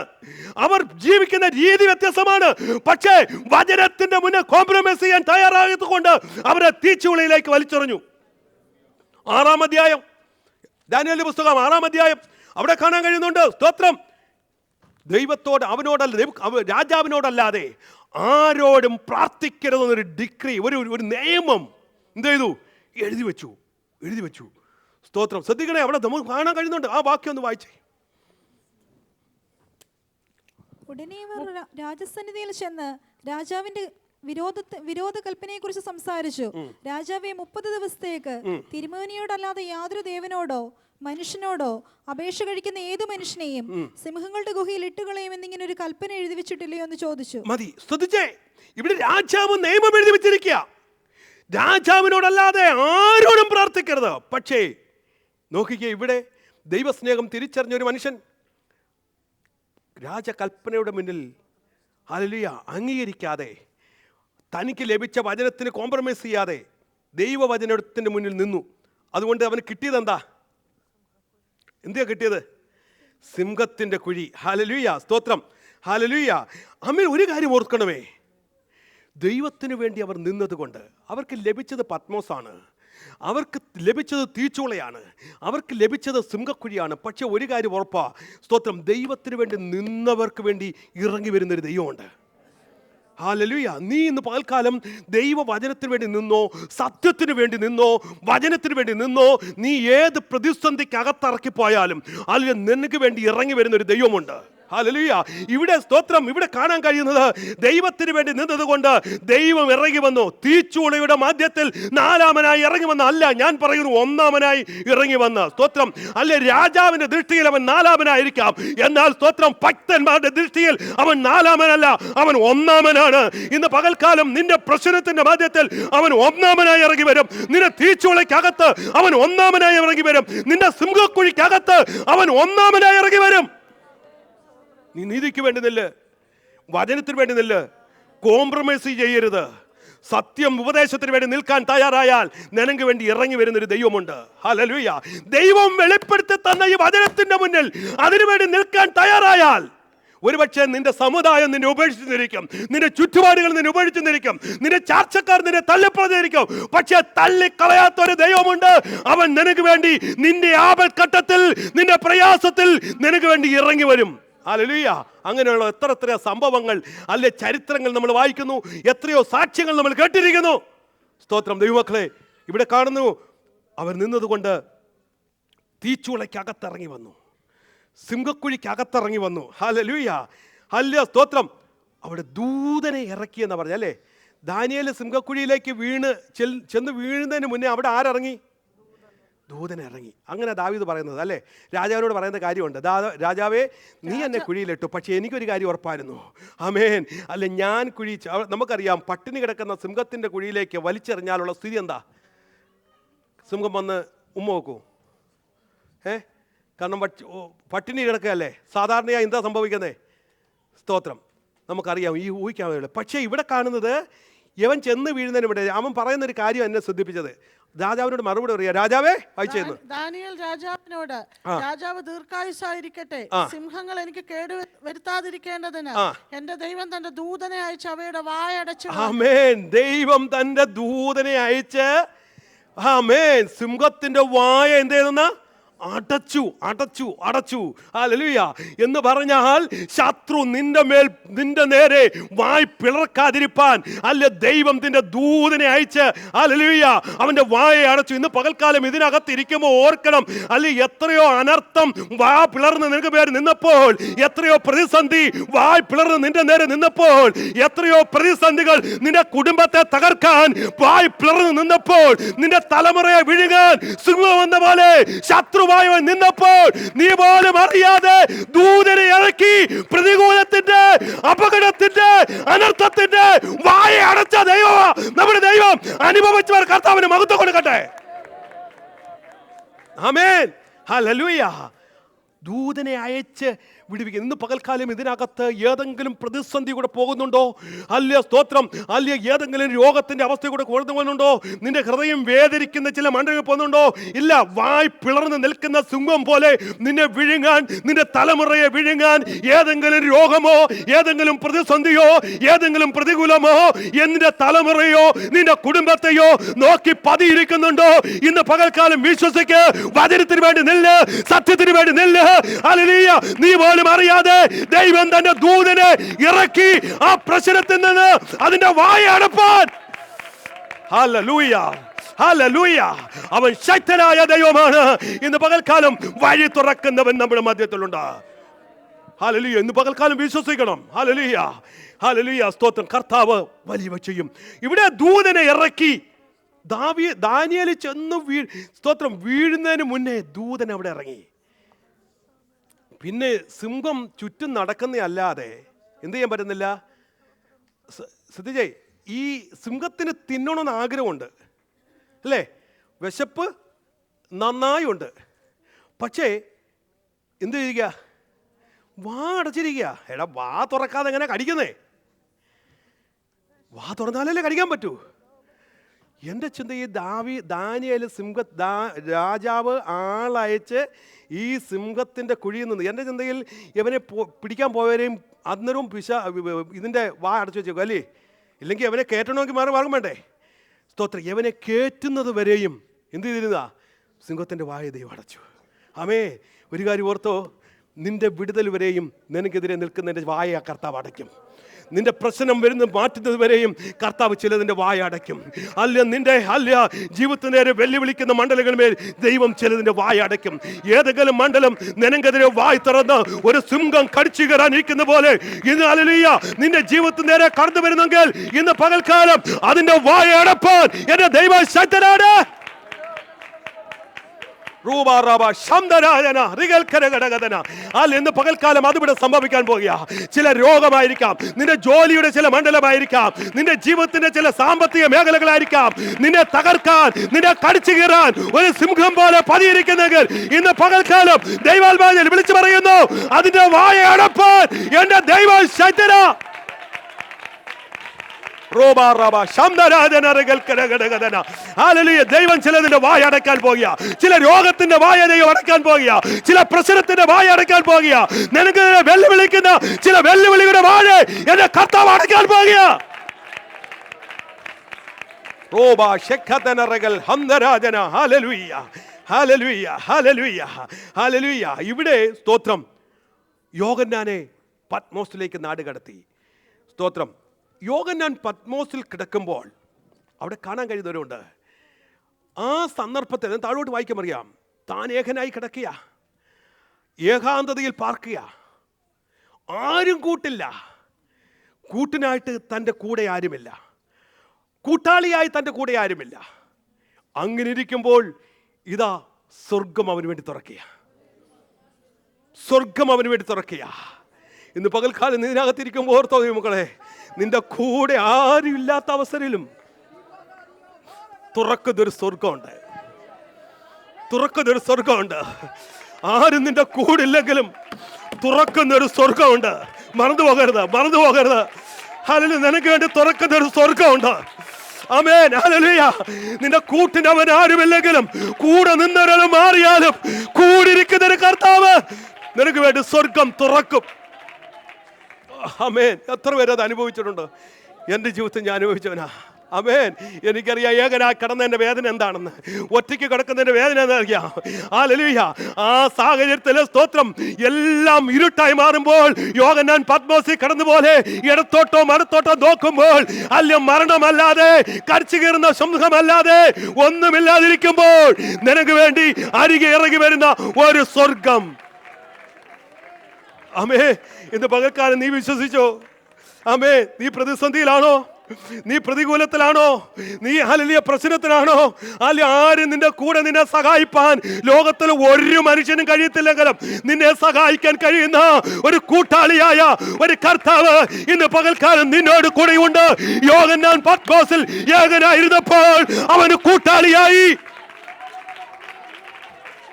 അവർ ജീവിക്കുന്ന രീതി വ്യത്യസ്തമാണ്. പക്ഷേ വചനത്തിന്റെ മുന്നിൽ കോംപ്രമൈസ് ചെയ്യാൻ തയ്യാറായത് കൊണ്ട് അവരെ തീച്ചുളിയിലേക്ക് വലിച്ചെറിഞ്ഞു. 6-ാം അധ്യായം, ദാനിയേലിന്റെ പുസ്തകം 6-ാം അധ്യായം, അവിടെ കാണാൻ കഴിയുന്നുണ്ട്. സ്തോത്രം, ദൈവത്തോട് രാജാവിനോടല്ലാതെ ആരോടും പ്രാർത്ഥിക്കരുതെന്നൊരു ഡിഗ്രി, ഒരു നിയമം എന്ത് ചെയ്തു? എഴുതി വെച്ചു. സ്തോത്രം, ശ്രദ്ധിക്കണേ, അവിടെ നമുക്ക് കാണാൻ കഴിയുന്നുണ്ട്. ആ വാക്യം ഒന്ന് വായിച്ചേ. ഉടനെ അവർ രാജസന്നിധിയിൽ ചെന്ന് രാജാവിന്റെ വിരോധ കൽപ്പനയെ കുറിച്ച് സംസാരിച്ചു. രാജാവെ, 30 ദിവസത്തേക്ക് തിരുമേനിയോടല്ലാതെ യാതൊരു ദേവനോടോ മനുഷ്യനോടോ അപേക്ഷ കഴിക്കുന്ന ഏതു മനുഷ്യനെയും സിംഹങ്ങളുടെ ഗുഹയിൽ ഇട്ടുകളയും എന്നിങ്ങനെ ഒരു കൽപ്പന എഴുതി വെച്ചിട്ടില്ലയോ എന്ന് ചോദിച്ചു. മതി, ശ്രദ്ധിച്ചേ, ഇവിടെ രാജാവ് നിയമം എഴുതി വെച്ചിരിക്കുക. രാജാവിനോടല്ലാതെ ആരോടും പ്രാർത്ഥിക്കരുത്. പക്ഷേ നോക്കിക്കേ, ഇവിടെ ദൈവസ്നേഹം തിരിച്ചറിഞ്ഞ ഒരു മനുഷ്യൻ രാജകൽപ്പനയുടെ മുന്നിൽ ഹല്ലേലൂയ അംഗീകരിക്കാതെ, തനിക്ക് ലഭിച്ച വചനത്തിന് കോംപ്രമൈസ് ചെയ്യാതെ ദൈവവചനത്തിൻ്റെ മുന്നിൽ നിന്നു. അതുകൊണ്ട് അവന് കിട്ടിയത് എന്തിയാ കിട്ടിയത്? സിംഹത്തിൻ്റെ കുഴി. ഹല്ലേലൂയ, സ്തോത്രം, ഹല്ലേലൂയ. അമ്മ ഒരു കാര്യം ഓർക്കണമേ, ദൈവത്തിന് വേണ്ടി അവർ നിന്നതുകൊണ്ട് അവർക്ക് ലഭിച്ചത് പത്മോസാണ്, അവർക്ക് ലഭിച്ചത് തീച്ചൂളയാണ്, അവർക്ക് ലഭിച്ചത് സിംഹക്കുഴിയാണ്. പക്ഷെ ഒരു കാര്യം ഉറപ്പാ, സ്തോത്രം, ദൈവത്തിന് വേണ്ടി നിന്നവർക്ക് വേണ്ടി ഇറങ്ങി വരുന്നൊരു ദൈവമുണ്ട്. ഹല്ലേലൂയ. നീ ഇന്ന് പകൽക്കാലം ദൈവവചനത്തിന് വേണ്ടി നിന്നോ, സത്യത്തിന് വേണ്ടി നിന്നോ, വചനത്തിന് വേണ്ടി നിന്നോ, നീ ഏത് പ്രതിസന്ധിക്കകത്തിറക്കിപ്പോയാലും അതിൽ നിനക്ക് വേണ്ടി ഇറങ്ങി വരുന്നൊരു ദൈവമുണ്ട്. ഹല്ലേലൂയ. ഇവിടെ സ്തോത്രം, ഇവിടെ കാണാൻ കഴിയുന്നത് ദൈവത്തിന് വേണ്ടി നിന്നതുകൊണ്ട് ദൈവം ഇറങ്ങി വന്നു. തീച്ചൂളയുടെ മധ്യത്തിൽ 4-മനായി ഇറങ്ങി വന്ന അല്ല, ഞാൻ പറയുന്നു 1-മനായി ഇറങ്ങി വന്ന. സ്തോത്രം, അല്ലെ, രാജാവിന്റെ ദൃഷ്ടിയിൽ അവൻ 4-മനായിരിക്കാം, എന്നാൽ സ്തോത്രം, ഭക്തന്മാരുടെ ദൃഷ്ടിയിൽ അവൻ 4-മനല്ല, അവൻ 1-മനാണ്. ഇന്ന് പകൽക്കാലം നിന്റെ പ്രശ്നത്തിന്റെ മധ്യത്തിൽ അവൻ 1-മനായി ഇറങ്ങി വരും. നിന്റെ തീച്ചൂളയ്ക്കകത്ത് അവൻ 1-മനായി ഇറങ്ങി വരും. നിന്റെ സിംഹക്കുഴിക്കകത്ത് അവൻ 1-മനായി ഇറങ്ങി വരും. നീ നീതിക്ക് വേണ്ടി നില്ല്, വചനത്തിന് വേണ്ടി നില്ല്, കോംപ്രമൈസ് ചെയ്യരുത്. സത്യം ഉപദേശത്തിന് വേണ്ടി നിൽക്കാൻ തയ്യാറായാൽ നിനക്ക് വേണ്ടി ഇറങ്ങി വരുന്നൊരു ദൈവമുണ്ട്. ഹല്ലേലൂയ. ദൈവം വെളിപ്പെടുത്തി തന്ന ഈ വചനത്തിന്റെ മുന്നിൽ അതിനുവേണ്ടി നിൽക്കാൻ തയ്യാറായാൽ ഒരുപക്ഷെ നിന്റെ സമുദായം നിന്നെ ഉപേക്ഷിച്ചിരിക്കും, നിന്റെ ചുറ്റുപാടുകൾ നിന്നെ ഉപേക്ഷിച്ചിരിക്കും, നിന്റെ ചാർച്ചക്കാർ നിന്നെ തള്ളിപ്പറഞ്ഞിരിക്കും. പക്ഷെ തള്ളിക്കളയാത്തൊരു ദൈവമുണ്ട്. അവൻ നിനക്ക് വേണ്ടി നിന്റെ ആപൽഘട്ടത്തിൽ, നിന്റെ പ്രയാസത്തിൽ നിനക്ക് വേണ്ടി ഇറങ്ങി വരും. ഹല്ലേലൂയ. അങ്ങനെയുള്ള എത്ര സംഭവങ്ങൾ അല്ലെ ചരിത്രങ്ങൾ നമ്മൾ വായിക്കുന്നു, എത്രയോ സാക്ഷ്യങ്ങൾ നമ്മൾ കേട്ടിരിക്കുന്നു. സ്തോത്രം ദൈവമക്കളെ, ഇവിടെ കാണുന്നു, അവർ നിന്നതുകൊണ്ട് തീച്ചൂളയ്ക്കകത്തിറങ്ങി വന്നു, സിംഹക്കുഴിക്കകത്തിറങ്ങി വന്നു. ഹല്ലേലൂയ, ഹല്ലേലൂയ, സ്തോത്രം. അവിടെ ദൂതനെ ഇറക്കി എന്ന് പറഞ്ഞ അല്ലേ, ദാനിയേൽ സിംഹക്കുഴിയിലേക്ക് ചെന്ന് വീഴുന്നതിന് മുന്നേ അവിടെ ആരിറങ്ങി? ദൂതൻ ഇറങ്ങി. അങ്ങനെ ദാവീദ് പറയുന്നത് അല്ലേ, രാജാവിനോട് പറയുന്ന കാര്യമുണ്ട്, രാജാവേ, നീ എന്നെ കുഴിയിലിട്ടു, പക്ഷേ എനിക്കൊരു കാര്യം ഉറപ്പായിരുന്നു. ആമേൻ. അല്ലെ, ഞാൻ നമുക്കറിയാം, പട്ടിണി കിടക്കുന്ന സിംഹത്തിൻ്റെ കുഴിയിലേക്ക് വലിച്ചെറിഞ്ഞാലുള്ള സ്ഥിതി എന്താ? സിംഹം വന്ന് ഉമ്മ വെക്കൂ? കാരണം പട്ടിണി കിടക്കുകയല്ലേ. സാധാരണയായി എന്താ സംഭവിക്കുന്നത്? സ്തോത്രം, നമുക്കറിയാം, ഈ ഊഹിക്കാവുന്നേ. പക്ഷേ ഇവിടെ കാണുന്നത് യവൻ ചെന്ന് വീഴുന്നതിന് ഇവിടെ അവൻ പറയുന്നൊരു കാര്യം എന്നെ ശ്രദ്ധിപ്പിച്ചത്. രാജാവിനോട് മറുപടി പറയാ, രാജാവേ വായിച്ചെന്ന്. ദാനിയേൽ രാജാവിനോട്, രാജാവ് ദീർഘായുസായിരിക്കട്ടെ, സിംഹങ്ങൾ എനിക്ക് കേട് വരുത്താതിരിക്കേണ്ടതിന് എന്റെ ദൈവം തന്റെ ദൂതനെ അയച്ച് അവയുടെ വായ അടച്ചു. ആമേൻ. ദൈവം തന്റെ ദൂതനെ അയച്ച് ആമേൻ സിംഹത്തിന്റെ വായ എന്ത് ചെയ്തെന്ന് അടച്ചു. ഹല്ലേലൂയ. എന്ന് പറഞ്ഞാൽ ശത്രു നിന്റെ നേരെ വായ് പിളർക്കാതിരിപ്പാൻ അല്ല ദൈവം നിന്റെ ദൂതനെ അയച്ച് ഹല്ലേലൂയ അവന്റെ വായെ അടച്ചു. ഇന്ന് പകൽക്കാലം ഇതിനകത്ത് ഇരിക്കുമ്പോൾ ഓർക്കണം, അല്ലെ എത്രയോ അനർത്ഥം വാ പിളർന്ന് നിനക്ക് പേര് നിന്നപ്പോൾ, എത്രയോ പ്രതിസന്ധി വായ് പിളർന്ന് നിന്റെ നേരെ നിന്നപ്പോൾ, എത്രയോ പ്രതിസന്ധികൾ നിന്റെ കുടുംബത്തെ തകർക്കാൻ വായ് പിളർന്ന് നിന്നപ്പോൾ, നിന്റെ തലമുറയെ വിഴുങ്ങാൻ സിംഹം എന്ന പോലെ ശത്രു നിന്നപ്പോൾ നീ പോലും അറിയാതെ ദൂതനെ ഇറക്കി പ്രതികൂലത്തിന്റെ അപകടത്തിന്റെ അനർത്ഥത്തിന്റെ വായ അടച്ച ദൈവം നമ്മുടെ ദൈവം. അനുഭവിച്ചവർ കർത്താവിന് മഹത്വം കൊടുക്കട്ടെ. ആമേൻ. ഹല്ലേലൂയ. ദൂതനെ അയച്ച് വിടുവിക്കുക. ഇന്ന് പകൽക്കാലം ഇതിനകത്ത് ഏതെങ്കിലും പ്രതിസന്ധി കൂടെ പോകുന്നുണ്ടോ? അല്ല സ്തോത്രം. അല്ല ഏതെങ്കിലും രോഗത്തിന്റെ അവസ്ഥ കൂടെ കൊണ്ടു പോകുന്നുണ്ടോ? നിന്റെ ഹൃദയം വേദനിക്കുന്ന ചില മണ്ഡലങ്ങൾ പോകുന്നുണ്ടോ? ഇല്ല. വായ് പിളർന്ന് നിൽക്കുന്ന സിംഹം പോലെ നിന്നെ വിഴുങ്ങാൻ, നിന്റെ തലമുറയെ വിഴുങ്ങാൻ ഏതെങ്കിലും രോഗമോ ഏതെങ്കിലും പ്രതിസന്ധിയോ ഏതെങ്കിലും പ്രതികൂലമോ നിന്റെ തലമുറയോ നിന്റെ കുടുംബത്തെയോ നോക്കി പതിയിരിക്കുന്നുണ്ടോ? ഇന്ന് പകൽക്കാലം വിശ്വസിക്ക്. വചനത്തിന് വേണ്ടി നില്ല്, സത്യത്തിന് വേണ്ടി നില്ല്. ഹല്ലേലൂയ. നീ അറിയാതെ ദൈവം തന്റെ ദൂതനെ ഇറക്കി ആ പ്രശ്നത്തിൽ നിന്ന് അതിന്റെ വായ അടപ്പാൻ. ഹല്ലേലൂയ. ഹല്ലേലൂയ. അവൻ ശക്തനായ ദൈവമാണ്. ഇന്ന് പകൽക്കാലം വഴി തുറക്കുന്നവൻ നമ്മുടെ മധ്യത്തിലുണ്ട്. ഹല്ലേലൂയ. ഇന്ന് പകൽക്കാലം വിശ്വസിക്കണം. ഹല്ലേലൂയ. ഹല്ലേലൂയ. സ്തോത്രം. കർത്താവ് വലിയ ചെയ്യും. ഇവിടെ ദൂതനെ ഇറക്കി ദാനിയേൽ ചെന്ന് സ്തോത്രം വീഴുന്നതിന് മുന്നേ ദൂതൻ അവിടെ ഇറങ്ങി. പിന്നെ സിംഹം ചുറ്റും നടക്കുന്നതല്ലാതെ എന്ത് ചെയ്യാൻ പറ്റുന്നില്ല. ശ്രദ്ധിച്ചേ, ഈ സിംഹത്തിന് തിന്നണമെന്ന് ആഗ്രഹമുണ്ട് അല്ലേ, വിശപ്പ് നന്നായി ഉണ്ട്. പക്ഷേ എന്ത് ചെയ്യുക, വാ അടച്ചിരിക്കുക. എടാ വാ തുറക്കാതെ എങ്ങനെ കടിക്കുന്നേ? വാ തുറന്നാലല്ലേ കടിക്കാൻ പറ്റൂ. എൻ്റെ ചിന്ത ഈ ദാനിയേൽ രാജാവ് ആളയച്ച് ഈ സിംഹത്തിൻ്റെ കുഴിയിൽ നിന്ന്, എൻ്റെ ചിന്തയിൽ ഇവനെ പിടിക്കാൻ പോയവരെയും അന്നേരവും ഇതിൻ്റെ വാ അടച്ചു വെച്ചേക്കും അല്ലേ, ഇല്ലെങ്കിൽ അവനെ കയറ്റണമെങ്കിൽ മാർഗം വേണ്ടേ. സ്തോത്രം. ഇവനെ കയറ്റുന്നത് വരെയും എന്ത് ചെയ്തിരുന്ന സിംഹത്തിൻ്റെ വായ ദൈവം അടച്ചു. ആമേ. ഒരു കാര്യം ഓർത്തോ, നിന്റെ വിടുതൽ വരെയും നിനക്കെതിരെ നിൽക്കുന്നതിൻ്റെ വായ കർത്താവ് അടയ്ക്കും. നിന്റെ പ്രശ്നം വരുന്നത് മാറ്റുന്നത് വരെയും കർത്താവ് ചിലതിൻ്റെ വായ അടയ്ക്കും. നിന്റെ ജീവിതത്തിന് നേരെ വെല്ലുവിളിക്കുന്ന മണ്ഡലങ്ങളിന്മേൽ ദൈവം ചിലതിൻ്റെ വായ അടയ്ക്കും. ഏതെങ്കിലും മണ്ഡലം നിനക്കെതിരെ വായ് തുറന്ന് ഒരു സിംഹം കടിച്ചു കയറാനിരിക്കുന്ന പോലെ ഇന്ന് ഹല്ലേലൂയ നിന്റെ ജീവിതത്തിന് നേരെ കടന്നു വരുന്നെങ്കിൽ ഇന്ന് പകൽക്കാലം അതിന്റെ വായ അടപ്പാൻ എന്റെ ദൈവം ശക്തനാണ്. ഇന്ന് പകൽക്കാലം അതിവിടെ സംഭവിക്കാൻ പോകുക. ചില രോഗമായിരിക്കാം, നിന്റെ ജോലിയുടെ ചില മണ്ഡലമായിരിക്കാം, നിന്റെ ജീവിതത്തിന്റെ ചില സാമ്പത്തിക മേഖലകളായിരിക്കാം. നിന്നെ തകർക്കാൻ, നിന്നെ കടിച്ചു കീറാൻ ഒരു സിംഹം പോലെ പതിയിരിക്കുന്നെങ്കിൽ ഇന്ന് പകൽക്കാലം ദൈവാത്മാവിൽ വിളിച്ചു പറയുന്നു, അതിന്റെ വായ അടപ്പാൻ എന്റെ ദൈവം ശക്തനാ. ദൈവം ചിലതിന്റെ വായ അടക്കാൻ പോകുക. ചില രോഗത്തിന്റെ വായ ദൈവം അടക്കാൻ പോകുക. ചില പ്രശ്നത്തിന്റെ വായ അടക്കാൻ പോകുക. നിനക്ക് വെല്ലുവിളിക്കുന്ന ചില വെല്ലുവിളിയുടെ വായ എന്റെ കർത്താവ് അടക്കാൻ പോകുക. ഇവിടെ സ്തോത്രം യോഹന്നാനെ പത്മോസിലേക്ക് നാട് കടത്തി. സ്തോത്രം. യോഹന്നാൻ പത്മോസിൽ കിടക്കുമ്പോൾ അവിടെ കാണാൻ കഴിയുന്നവരുണ്ട്. ആ സന്ദർഭത്തിൽ താഴോട്ട് വായിക്കാൻ അറിയാം, താൻ ഏകനായി കിടക്കുക, ഏകാന്തതയിൽ പാർക്കുക, ആരും കൂട്ടില്ല, കൂട്ടിനായിട്ട് തൻ്റെ കൂടെ ആരുമില്ല, കൂട്ടാളിയായി തൻ്റെ കൂടെ ആരുമില്ല. അങ്ങനെ ഇരിക്കുമ്പോൾ ഇതാ സ്വർഗം അവന് വേണ്ടി തുറക്കുക. സ്വർഗം അവന് വേണ്ടി തുറക്കുക. ഇന്ന് പകൽക്കാലം ഇതിനകത്തിരിക്കുമ്പോൾ ഓർത്തോ മക്കളെ, നിന്റെ കൂടെ ആരും ഇല്ലാത്ത അവസരത്തിലും തുറക്കുന്നൊരു സ്വർഗമുണ്ട്. തുറക്കുന്നൊരു സ്വർഗമുണ്ട്. ആരും നിന്റെ കൂടെ ഇല്ലെങ്കിലും തുറക്കുന്നൊരു സ്വർഗമുണ്ട്. മറന്നു പോകരുത്. ഹല്ലേലൂയ. നിനക്ക് വേണ്ടി തുറക്കുന്ന ഒരു സ്വർഗമുണ്ട്. ആമേൻ. ഹല്ലേലൂയ. നിന്റെ കൂട്ടിന് അവൻ ആരുമില്ലെങ്കിലും കൂടെ നിന്നവരും മാറിയാലും കൂടിയിരിക്കുന്ന ഒരു കർത്താവ് നിനക്ക് വേണ്ടി സ്വർഗം തുറക്കും. ആമേൻ. എത്ര പേര് അത് അനുഭവിച്ചിട്ടുണ്ട്? എൻ്റെ ജീവിതത്തിൽ ഞാൻ അനുഭവിച്ചവനാ. ആമേൻ. എനിക്കറിയാം ഏകനായി കിടന്നതിൻ്റെ വേദന എന്താണെന്ന്, ഒറ്റയ്ക്ക് കിടക്കുന്നതിൻ്റെ വേദന എന്താ. ഹല്ലേലൂയ. ആ സാഹചര്യത്തിലെ സ്തോത്രം എല്ലാം ഇരുട്ടായി മാറുമ്പോൾ യോഹന്നാൻ പത്മോസിൽ കിടന്നുപോലെ ഇടത്തോട്ടോ മടത്തോട്ടോ നോക്കുമ്പോൾ അല്ല മരണമല്ലാതെ കരച്ചു കയറുന്ന സിംഹമല്ലാതെ ഒന്നുമില്ലാതിരിക്കുമ്പോൾ നിനക്ക് വേണ്ടി അരികെ ഇറങ്ങി വരുന്ന ഒരു സ്വർഗം. ആമേ. ഇന്ന് പകൽക്കാലം നീ വിശ്വസിച്ചോ? ആമേ. നീ പ്രതിസന്ധിയിലാണോ? നീ പ്രതികൂലത്തിലാണോ? നീ ഹല്ലേലൂയ പ്രശ്നത്തിലാണോ? അല്ല, ആരും നിന്റെ കൂടെ നിന്നെ സഹായിപ്പാൻ ലോകത്തിൽ ഒരു മനുഷ്യനും കഴിയത്തില്ലെങ്കിലും നിന്നെ സഹായിക്കാൻ കഴിയുന്ന ഒരു കൂട്ടാളിയായ ഒരു കർത്താവ് ഇന്ന് പകൽക്കാലം നിന്നോട് കൂടെയുണ്ട്. യോഹന്നാൻ പത്മോസിൽ ഏകനായിരുന്നപ്പോൾ അവന് കൂട്ടാളിയായി.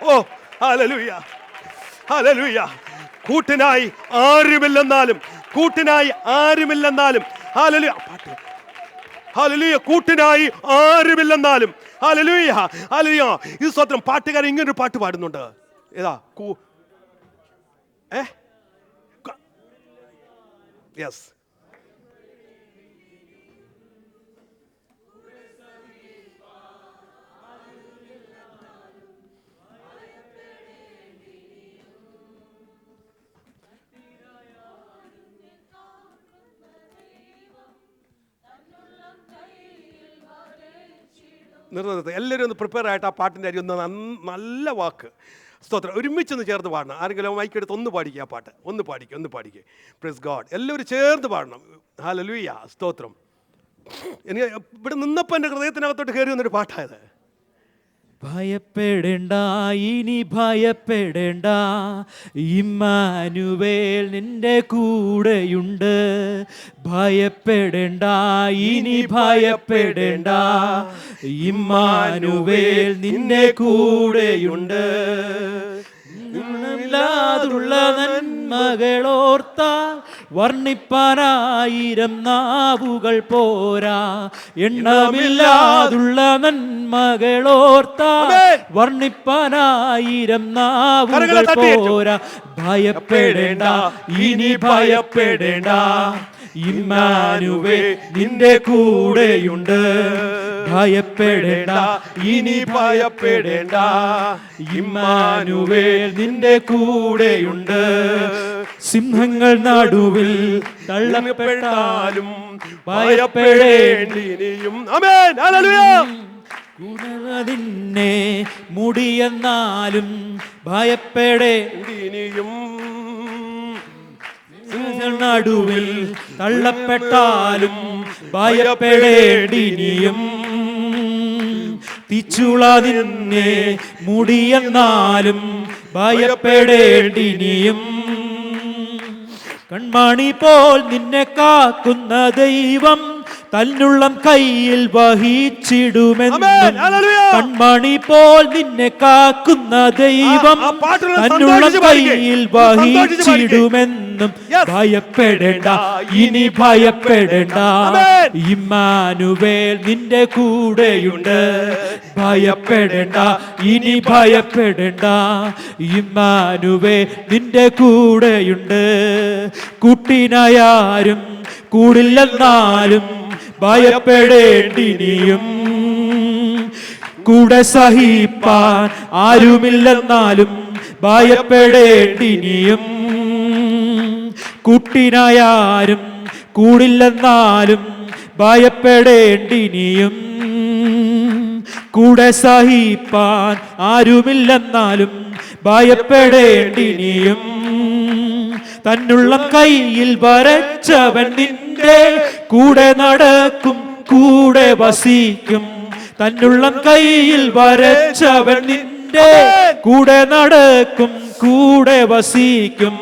ഓ ഹല്ലേലൂയ, ഹല്ലേലൂയ. കൂട്ടിനായി ആരുമില്ലെന്നാലും, കൂട്ടിനായി ആരുമില്ലെന്നാലും, ഹല്ലേലൂയ. പാട്ട്, ഹല്ലേലൂയ. കൂട്ടിനായി ആരുമില്ലെന്നാലും, ഹല്ലേലൂയ, ഹല്ലേലൂയ. ഈ സ്തോത്രം പാട്ടുകാരൻ ഇങ്ങനൊരു പാട്ട് പാടുന്നുണ്ട്. ഏതാ? യെസ്. നിർന്നത് എല്ലാവരും ഒന്ന് പ്രിപ്പയർ ആയിട്ട് ആ പാട്ടിൻ്റെ അരി ഒന്ന് നല്ല വാക്ക് സ്തോത്രം ഒരുമിച്ചൊന്ന് ചേർന്ന് പാടണം. ആരെങ്കിലും മൈക്കെടുത്ത് ഒന്ന് പാടിക്കുക, ആ പാട്ട് ഒന്ന് പാടിക്കുക. Praise God. എല്ലാവരും ചേർന്ന് പാടണം. ഹല്ലേലൂയ, സ്തോത്രം. എനിക്ക് ഇവിടെ നിന്നപ്പോൾ എൻ്റെ ഹൃദയത്തിനകത്തോട്ട് കയറി വന്നൊരു പാട്ടായത്. ഭയപ്പെടേണ്ട, ഇനി ഭയപ്പെടേണ്ട, ഇമ്മാനുവേൽ നിന്റെ കൂടെയുണ്ട്. ഭയപ്പെടേണ്ട, ഇനി ഭയപ്പെടേണ്ട, ഇമ്മാനുവേൽ നിന്റെ കൂടെയുണ്ട്. ുള്ള നന്മകളോർത്താൽ വർണ്ണിപ്പാനായിരം നാവുകൾ പോരാ. എണ്ണമില്ലാതുള്ള നന്മകളോർത്താൽ വർണ്ണിപ്പാനായിരം നാവുകൾ പോരാ. ഭയപ്പെടേണ്ട, ഇനി ഭയപ്പെടേണ്ട, ഇമ്മാനുവേൽ നിന്റെ കൂടെയുണ്ട്. ഭയപ്പെടേണ്ട, ഇനി ഭയപ്പെടേണ്ട, ഇമ്മാനുവേൽ നിന്റെ കൂടെയുണ്ട്. സിംഹങ്ങൾ നടുവിൽ തള്ളപ്പെട്ടാലും ഭയപ്പെടേണ്ടിനിയും. ആമേൻ. ഹല്ലേലൂയ. ഗുണതിന്നെ മുടിയെന്നാലും ഭയപ്പെടേണ്ടിനിയും. നടുവിൽ തള്ളപ്പെട്ടാലും ഭയപ്പെടേണ്ടിനിയും. തിച്ചുള നിന്നെ മുടിയെന്നാലും ഭയപ്പെടേണ്ടിനിയും. കൺമണി പോൽ നിന്നെ കാക്കുന്ന ദൈവം തന്നുള്ളം കയ്യിൽ വഹിച്ചിടുമെന്നും. കൺമണി പോൽ നിന്നെ കാക്കുന്ന ദൈവം തന്നുള്ളം കയ്യിൽ വഹിച്ചിടുമെന്നും. ഭയപ്പെടേണ്ട, ഇനി ഭയപ്പെടേണ്ട, ഇമ്മാനുവേൽ നിന്റെ കൂടെയുണ്ട്. ഭയപ്പെടേണ്ട, ഇനി ഭയപ്പെടേണ്ട, ഇമ്മാനുവേൽ നിന്റെ കൂടെയുണ്ട്. കൂട്ടിനായാരും കൂടില്ലെന്നാലും ഭയപ്പെടേണ്ടിനിയും. കൂടെ സഹിപ്പാൻ ആരുമില്ലെന്നാലും ഭയപ്പെടേണ്ടിനിയും. കൂട്ടിനായാരും കൂടില്ലെന്നാലും ഭയപ്പെടേണ്ടിനിയും. കൂടെ സഹിപ്പാൻ ആരുമില്ലെന്നാലും ഭയപ്പെടേണ്ടിനിയും. തന്നുള്ളം കയ്യിൽ വരച്ചവൻ നിന്റെ കൂടെ നടക്കും, കൂടെ വസിക്കും. തന്നുള്ളം കയ്യിൽ വരച്ചവൻ നിന്റെ കൂടെ നടക്കും, കൂടെ വസിക്കും.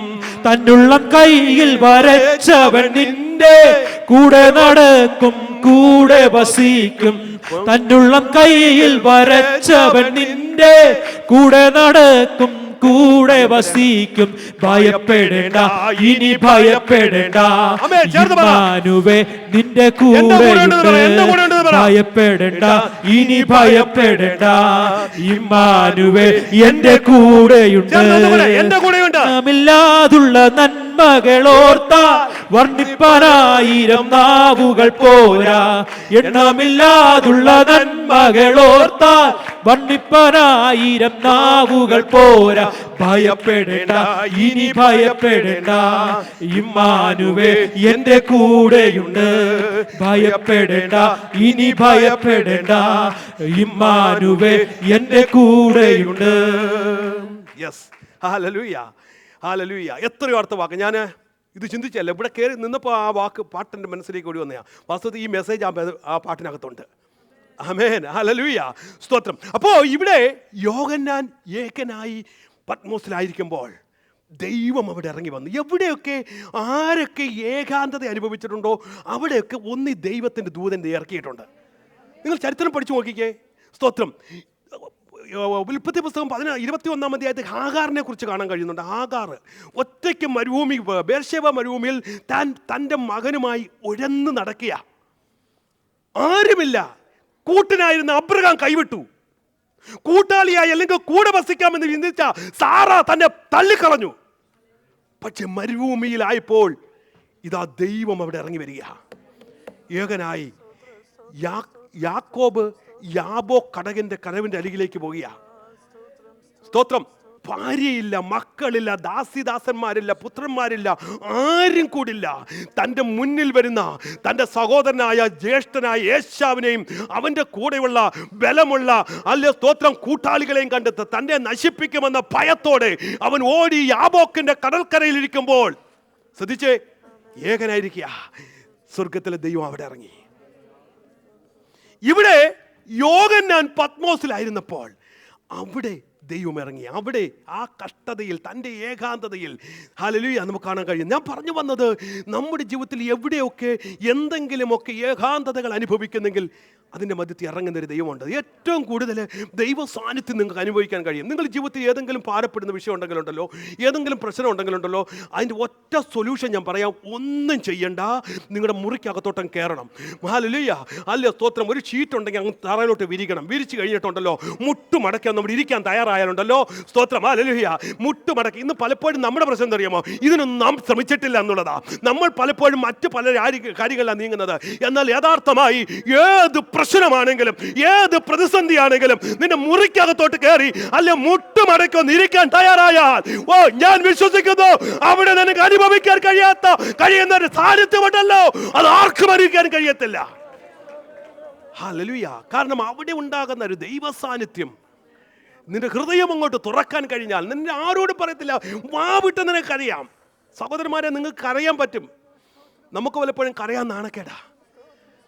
തന്നുള്ളം കയ്യിൽ വരച്ചവൻ നിന്റെ കൂടെ നടക്കും, കൂടെ വസിക്കും. തന്നുള്ളം കയ്യിൽ വരച്ചവൻ നിന്റെ കൂടെ നടക്കും, കൂടെ വസിക്കും. ഭയപ്പെടേണ്ട, ഇനി ഭയപ്പെടേണ്ട, ആമേൻ. ചേർന്ന് പറ. ഇമ്മാനുവേ നിന്റെ എന്റെ കൂടെ ഉണ്ടെന്ന് കൂടെയുണ്ട്. പറ, എന്റെ കൂടെ ഉണ്ടെന്ന് പറ. ഭയപ്പെടേണ്ട, ഇനി ഭയപ്പെടേണ്ട, ഇമ്മാനുവേ എന്റെ കൂടെയുണ്ട്. ചേർന്ന് പറ, എന്റെ കൂടെയുണ്ട്. നാമില്ലാതുള്ള നന്മകളോർത്ത വർണ്ണിപ്പാനായിരം നാവുകൾ പോരാ. എണ്ണമില്ലാതുള്ള നന്മകളോർത്ത വർണ്ണിപ്പാനായിരം നാവുകൾ പോരാ. ഭയപ്പെടേണ്ട, ഇനി ഭയപ്പെടേണ്ട, ഇമ്മാനുവേ എന്റെ കൂടെയുണ്ട്. ഭയപ്പെടേണ്ട, ഇനി ഭയപ്പെടേണ്ട, ഇമ്മാനുവേ എന്റെ കൂടെയുണ്ട്. Yes, hallelujah, hallelujah. എത്രയോ അർത്ഥ വാക്ക്. ഞാൻ ഇത് ചിന്തിച്ചല്ല, ഇവിടെ കയറി നിന്നപ്പോൾ ആ വാക്ക് പാട്ടിൻ്റെ മനസ്സിലേക്ക് ഓടി വന്നതാണ്. വാസ്തവത്തിൽ ഈ മെസ്സേജ് ആ പാട്ടിനകത്തുണ്ട്. ആമേൻ, ഹല്ലേലൂയ, സ്തോത്രം. അപ്പോൾ ഇവിടെ യോഹന്നാൻ ഏകനായി പത്മോസിലായിരിക്കുമ്പോൾ ദൈവം അവിടെ ഇറങ്ങി വന്നു. എവിടെയൊക്കെ ആരൊക്കെ ഏകാന്തത അനുഭവിച്ചിട്ടുണ്ടോ അവിടെയൊക്കെ ഒന്ന് ദൈവത്തിൻ്റെ ദൂതൻ ഇറക്കിയിട്ടുണ്ട്. നിങ്ങൾ ചരിത്രം പഠിച്ചു നോക്കിക്കേ. സ്തോത്രം. ഉൽപ്പത്തി പുസ്തകം 21-ാം അധ്യായത്തിൽ ഹാഗാറിനെ കുറിച്ച് കാണാൻ കഴിയുന്നുണ്ട്. ഹാഗാർ ഒറ്റയ്ക്ക് മരുഭൂമി, ബേർശേബ മരുഭൂമിയിൽ തൻ്റെ മകനുമായി ഉഴന്ന് നടക്കുക. ആരുമില്ല. കൂട്ടിനായിരുന്ന അബ്രഹാം കൈവിട്ടു. കൂട്ടാളിയായി അല്ലെങ്കിൽ കൂടെ വസിക്കാമെന്ന് ചിന്തിച്ച സാറ തന്നെ തള്ളിക്കളഞ്ഞു. പക്ഷെ മരുഭൂമിയിലായപ്പോൾ ഇതാ ദൈവം അവിടെ ഇറങ്ങി വരിക. ഏകനായി യാക്കോബ് യാബോ കടകന്റെ കനവിന്റെ അരികിലേക്ക് പോകുക. സ്തോത്രം. ഭാര്യയില്ല, മക്കളില്ല, ദാസിദാസന്മാരില്ല, പുത്രന്മാരില്ല, ആരും കൂടില്ല. തൻ്റെ മുന്നിൽ വരുന്ന തൻ്റെ സഹോദരനായ ജ്യേഷ്ഠനായ ഏശാവിനെയും അവൻ്റെ കൂടെയുള്ള ബലമുള്ള സ്തോത്രം കൂട്ടാളികളെയും കണ്ടെത്ത് തന്നെ നശിപ്പിക്കുമെന്ന ഭയത്തോടെ അവൻ ഓടി യാബോക്കിന്റെ കടൽക്കരയിലിരിക്കുമ്പോൾ ശ്രദ്ധിച്ചേ, ഏകനായിരിക്കുക. സ്വർഗത്തിലെ ദൈവം അവിടെ ഇറങ്ങി. ഇവിടെ യോഹന്നാൻ പത്മോസിലായിരുന്നപ്പോൾ അവിടെ ദൈവം ഇറങ്ങി. അവിടെ ആ കഷ്ടതയിൽ, തൻ്റെ ഏകാന്തതയിൽ, ഹല്ലേലൂയ, നമുക്ക് കാണാൻ കഴിയും. ഞാൻ പറഞ്ഞു വന്നത്, നമ്മുടെ ജീവിതത്തിൽ എവിടെയൊക്കെ എന്തെങ്കിലുമൊക്കെ ഏകാന്തതകൾ അനുഭവിക്കുന്നെങ്കിൽ അതിൻ്റെ മധ്യത്തിൽ ഇറങ്ങുന്നൊരു ദൈവമുണ്ട്. ഏറ്റവും കൂടുതൽ ദൈവ സാന്നിധ്യം നിങ്ങൾക്ക് അനുഭവിക്കാൻ കഴിയും. നിങ്ങൾ ജീവിതത്തിൽ ഏതെങ്കിലും ഭാരപ്പെടുന്ന വിഷയം ഉണ്ടെങ്കിലുണ്ടല്ലോ, ഏതെങ്കിലും പ്രശ്നം ഉണ്ടെങ്കിലുണ്ടല്ലോ, അതിൻ്റെ ഒറ്റ സൊല്യൂഷൻ ഞാൻ പറയാം. ഒന്നും ചെയ്യണ്ട, നിങ്ങളുടെ മുറിക്കകത്തോട്ടം കയറണം. ഹല്ലേലൂയ, സ്തോത്രം. ഒരു ഷീറ്റ് ഉണ്ടെങ്കിൽ അങ്ങ് തറയിലോട്ട് വിരിക്കണം. വിരിച്ച് കഴിഞ്ഞിട്ടുണ്ടല്ലോ, മുട്ടുമടക്കാൻ നമ്മൾ ഇരിക്കാൻ തയ്യാറായാലുണ്ടല്ലോ, സ്തോത്രം, ഹല്ലേലൂയ, മുട്ടുമടക്കി. ഇന്ന് പലപ്പോഴും നമ്മുടെ പ്രശ്നം എന്താ അറിയാമോ? ഇതിനൊന്നും നാം ശ്രമിച്ചിട്ടില്ല എന്നുള്ളതാ. നമ്മൾ പലപ്പോഴും മറ്റ് പല കാര്യങ്ങളിലാണ് നീങ്ങുന്നത്. എന്നാൽ യഥാർത്ഥമായി ഏത് പ്രശ്നമാണെങ്കിലും, ഏത് പ്രതിസന്ധിയാണെങ്കിലും നിന്റെ മുറിക്കകത്തോട്ട് കയറി അല്ലെ മുട്ടുമടക്കൊന്ന് ഇരിക്കാൻ തയ്യാറായാൽ, ഞാൻ വിശ്വസിക്കുന്നു അവിടെ നിനക്ക് അനുഭവിക്കാൻ കഴിയുന്ന ഒരു സാന്നിധ്യമുണ്ടല്ലോ, അത് ആർക്കും അറിയിക്കാൻ കഴിയത്തില്ല. ഹല്ലേലൂയ. കാരണം അവിടെ ഉണ്ടാകുന്ന ഒരു ദൈവ സാന്നിധ്യം നിന്റെ ഹൃദയം അങ്ങോട്ട് തുറക്കാൻ കഴിഞ്ഞാൽ നിന്നെ ആരോടും പറയത്തില്ല, വാവിട്ട് നിനക്കറിയാം. സഹോദരന്മാരെ, നിങ്ങൾക്ക് കരയാൻ പറ്റും. നമുക്ക് പലപ്പോഴും കരയാൻ നാണക്കേടാ.